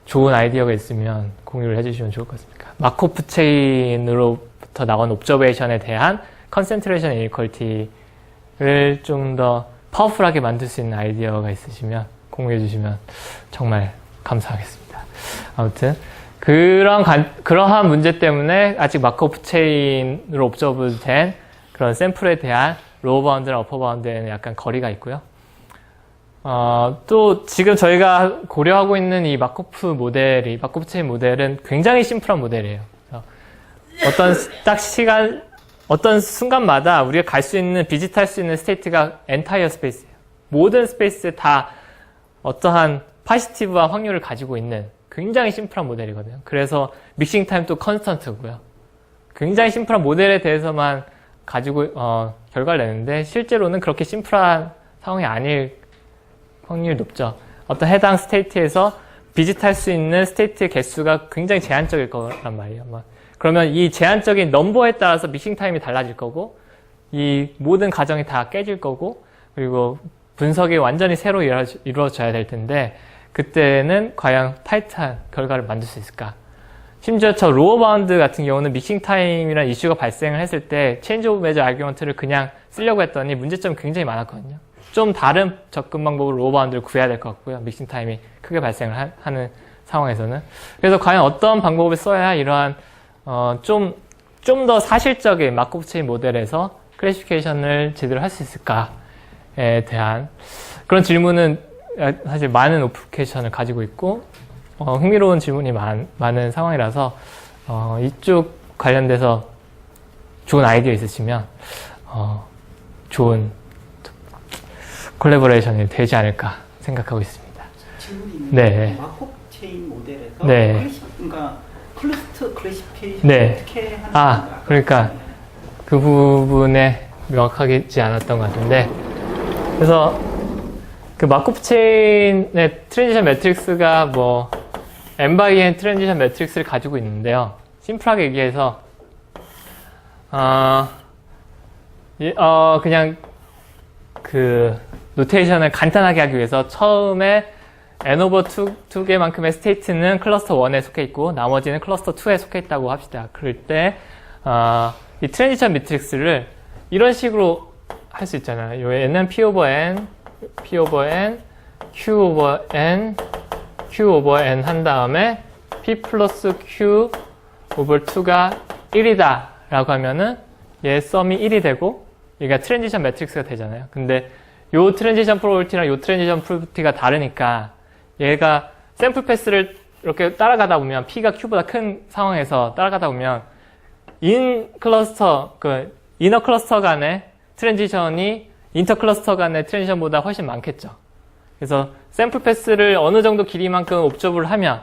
좋은 아이디어가 있으면 공유를 해주시면 좋을 것 같습니다. 마코프 체인으로부터 나온 옵저베이션에 대한 컨센트레이션 이니퀄리티를 좀 더 파워풀하게 만들 수 있는 아이디어가 있으시면 공유해 주시면 정말 감사하겠습니다. 아무튼 그러한 문제 때문에 아직 마코프 체인으로 옵저브된 그런 샘플에 대한 로어 바운드나 어퍼 바운드에는 약간 거리가 있고요. 또 지금 저희가 고려하고 있는 이 마코프 체인 모델은 굉장히 심플한 모델이에요. 어떤 순간마다 우리가 갈 수 있는, 비짓할 수 있는 스테이트가 엔타이어 스페이스예요. 모든 스페이스에 다 어떠한 파시티브한 확률을 가지고 있는 굉장히 심플한 모델이거든요. 그래서 믹싱 타임도 컨스턴트고요. 굉장히 심플한 모델에 대해서만 가지고 결과를 내는데 실제로는 그렇게 심플한 상황이 아닐 확률이 높죠. 어떤 해당 스테이트에서 비짓할 수 있는 스테이트의 개수가 굉장히 제한적일 거란 말이에요. 그러면 이 제한적인 넘버에 따라서 믹싱 타임이 달라질 거고 이 모든 과정이 다 깨질 거고 그리고 분석이 완전히 새로 이루어져야 될 텐데 그때는 과연 타이트한 결과를 만들 수 있을까? 심지어 저 로어 바운드 같은 경우는 믹싱 타임이라는 이슈가 발생을 했을 때 체인지 오브 메저 아규먼트를 그냥 쓰려고 했더니 문제점이 굉장히 많았거든요. 좀 다른 접근 방법으로 로어 바운드를 구해야 될 것 같고요. 믹싱 타임이 크게 발생을 하는 상황에서는. 그래서 과연 어떤 방법을 써야 이러한 좀 더 사실적인 마코프 체인 모델에서 클래시피케이션을 제대로 할 수 있을까에 대한 그런 질문은 사실 많은 어플리케이션을 가지고 있고 흥미로운 질문이 많은 상황이라서 이쪽 관련돼서 좋은 아이디어 있으시면 좋은 콜래보레이션이 되지 않을까 생각하고 있습니다. 질문이 네. 마코프 체인 모델에서 네. 그러니까 클러스터 클래시피케이션 네. 어떻게 하는지 그러니까 그 부분에 명확하지 않았던 것 같은데 그래서 그 마코프 체인의 트랜지션 매트릭스가 뭐 n/n 트랜지션 매트릭스를 가지고 있는데요. 심플하게 얘기해서 그냥 그 노테이션을 간단하게 하기 위해서 처음에 n/2 개만큼의 스테이트는 클러스터 1에 속해 있고 나머지는 클러스터 2에 속해 있다고 합시다. 그럴 때 이 트랜지션 매트릭스를 이런 식으로 할 수 있잖아요. 얘는 p over n, p over n, q over n, q over n 한 다음에 p 플러스 q over 2가 1이다 라고 하면은 얘 썸이 1이 되고 얘가 트랜지션 매트릭스가 되잖아요. 근데 요 트랜지션 프로버티랑 요 트랜지션 프로버티가 다르니까 얘가 샘플 패스를 이렇게 따라가다 보면 p가 q보다 큰 상황에서 따라가다 보면 이너 클러스터 간의 트랜지션이 인터 클러스터 간의 트랜지션보다 훨씬 많겠죠. 그래서 샘플 패스를 어느 정도 길이만큼 옵저브를 하면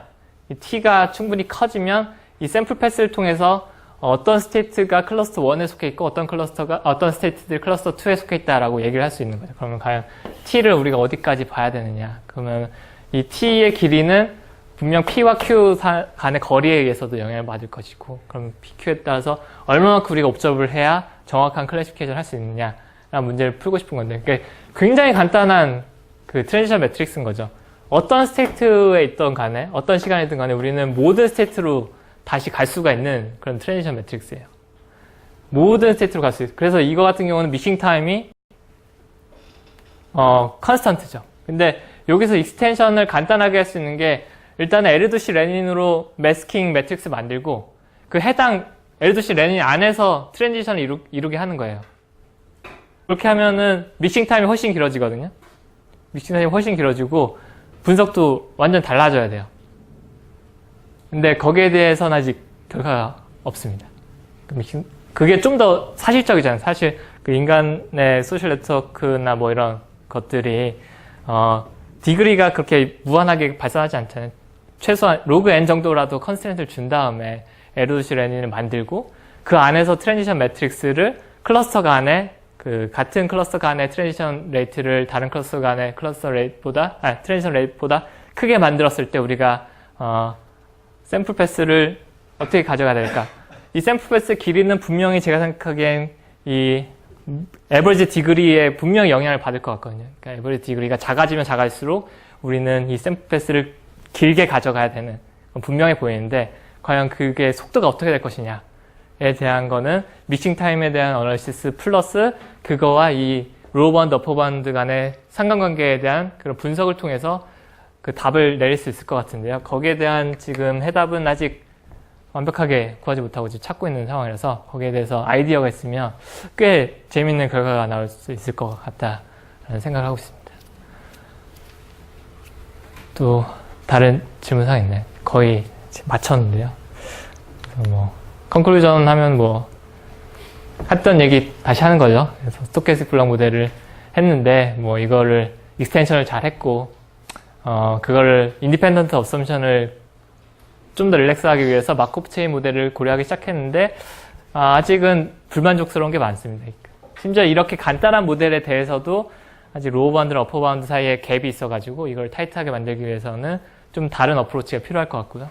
이 t가 충분히 커지면 이 샘플 패스를 통해서 어떤 스테이트가 클러스터 1에 속해 있고 어떤 스테이트들이 클러스터 2에 속해 있다라고 얘기를 할 수 있는 거죠. 그러면 과연 t를 우리가 어디까지 봐야 되느냐? 그러면 이 t의 길이는 분명 p와 q 간의 거리에 의해서도 영향을 받을 것이고, 그럼 pq에 따라서 얼마만큼 우리가 옵저브를 해야 정확한 클래시피케이션을 할 수 있느냐라는 문제를 풀고 싶은 건데, 그러니까 굉장히 간단한 그 트랜지션 매트릭스인 거죠. 어떤 스테이트에 있던 간에, 어떤 시간이든 간에 우리는 모든 스테이트로 다시 갈 수가 있는 그런 트랜지션 매트릭스예요. 모든 스테이트로 갈 수 있어요. 그래서 이거 같은 경우는 믹싱 타임이 컨스턴트죠. 근데 여기서 익스텐션을 간단하게 할 수 있는 게 일단은 L2C 레닌으로 매스킹 매트릭스 만들고 그 해당 L2C 레닌 안에서 트랜지션을 이루게 하는 거예요. 그렇게 하면은 믹싱 타임이 훨씬 길어지거든요. 믹싱 타임이 훨씬 길어지고 분석도 완전 달라져야 돼요. 근데 거기에 대해서는 아직 결과가 없습니다. 그게 좀 더 사실적이잖아요. 사실 그 인간의 소셜 네트워크나 뭐 이런 것들이 디그리가 그렇게 무한하게 발산하지 않잖아요. 최소한 로그 n 정도라도 컨스트랜트를 준 다음에 L2C 레닌을 만들고 그 안에서 트랜지션 매트릭스를 클러스터 간에 그 같은 클러스터 간의 트랜지션 레이트를 다른 클러스터 간의 트랜지션 레이트보다 크게 만들었을 때 우리가 샘플 패스를 어떻게 가져가야 될까? 이 샘플 패스 길이는 분명히 제가 생각하기엔 이 에버리지 디그리에 분명히 영향을 받을 것 같거든요. 그러니까 에버리지 디그리가 작아지면 작아질수록 우리는 이 샘플 패스를 길게 가져가야 되는 건 분명해 보이는데 과연 그게 속도가 어떻게 될 것이냐에 대한 거는 믹싱 타임에 대한 어널리시스 플러스 그거와 이 로어 바운드, 어퍼 바운드 간의 상관관계에 대한 그런 분석을 통해서 그 답을 내릴 수 있을 것 같은데요. 거기에 대한 지금 해답은 아직 완벽하게 구하지 못하고 지금 찾고 있는 상황이라서 거기에 대해서 아이디어가 있으면 꽤 재밌는 결과가 나올 수 있을 것 같다라는 생각을 하고 있습니다. 또 다른 질문사항 있나요? 거의 마쳤는데요. 뭐 컨클루전 하면 뭐 했던 얘기 다시 하는 거죠. 그래서 스토캐스틱 블록 모델을 했는데 뭐 이거를 익스텐션을 잘 했고 그거를 인디펜던트 어썸션을 좀 더 릴렉스하기 위해서 마코프 체인 모델을 고려하기 시작했는데 아직은 불만족스러운 게 많습니다. 심지어 이렇게 간단한 모델에 대해서도 아직 로어 바운드랑 어퍼 바운드 사이에 갭이 있어가지고 이걸 타이트하게 만들기 위해서는 좀 다른 어프로치가 필요할 것 같고요.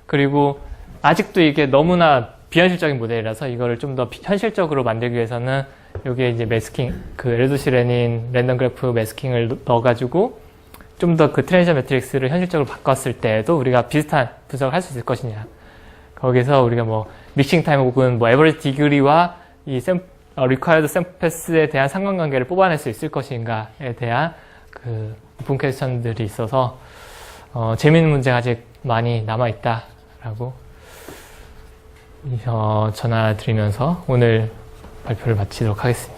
그리고 아직도 이게 너무나 비현실적인 모델이라서 이거를 좀 더 현실적으로 만들기 위해서는 여기에 이제 매스킹, 그 L2C 레닌 랜덤 그래프 매스킹을 넣어가지고 좀 더 그 트랜지션 매트릭스를 현실적으로 바꿨을 때에도 우리가 비슷한 분석을 할 수 있을 것이냐. 거기서 우리가 뭐 믹싱 타임 혹은 뭐 에버리지 디그리와 이 required 샘플 패스에 대한 상관관계를 뽑아낼 수 있을 것인가에 대한 그 오픈 퀘스천들이 있어서 재미있는 문제가 아직 많이 남아있다라고 전화드리면서 오늘 발표를 마치도록 하겠습니다.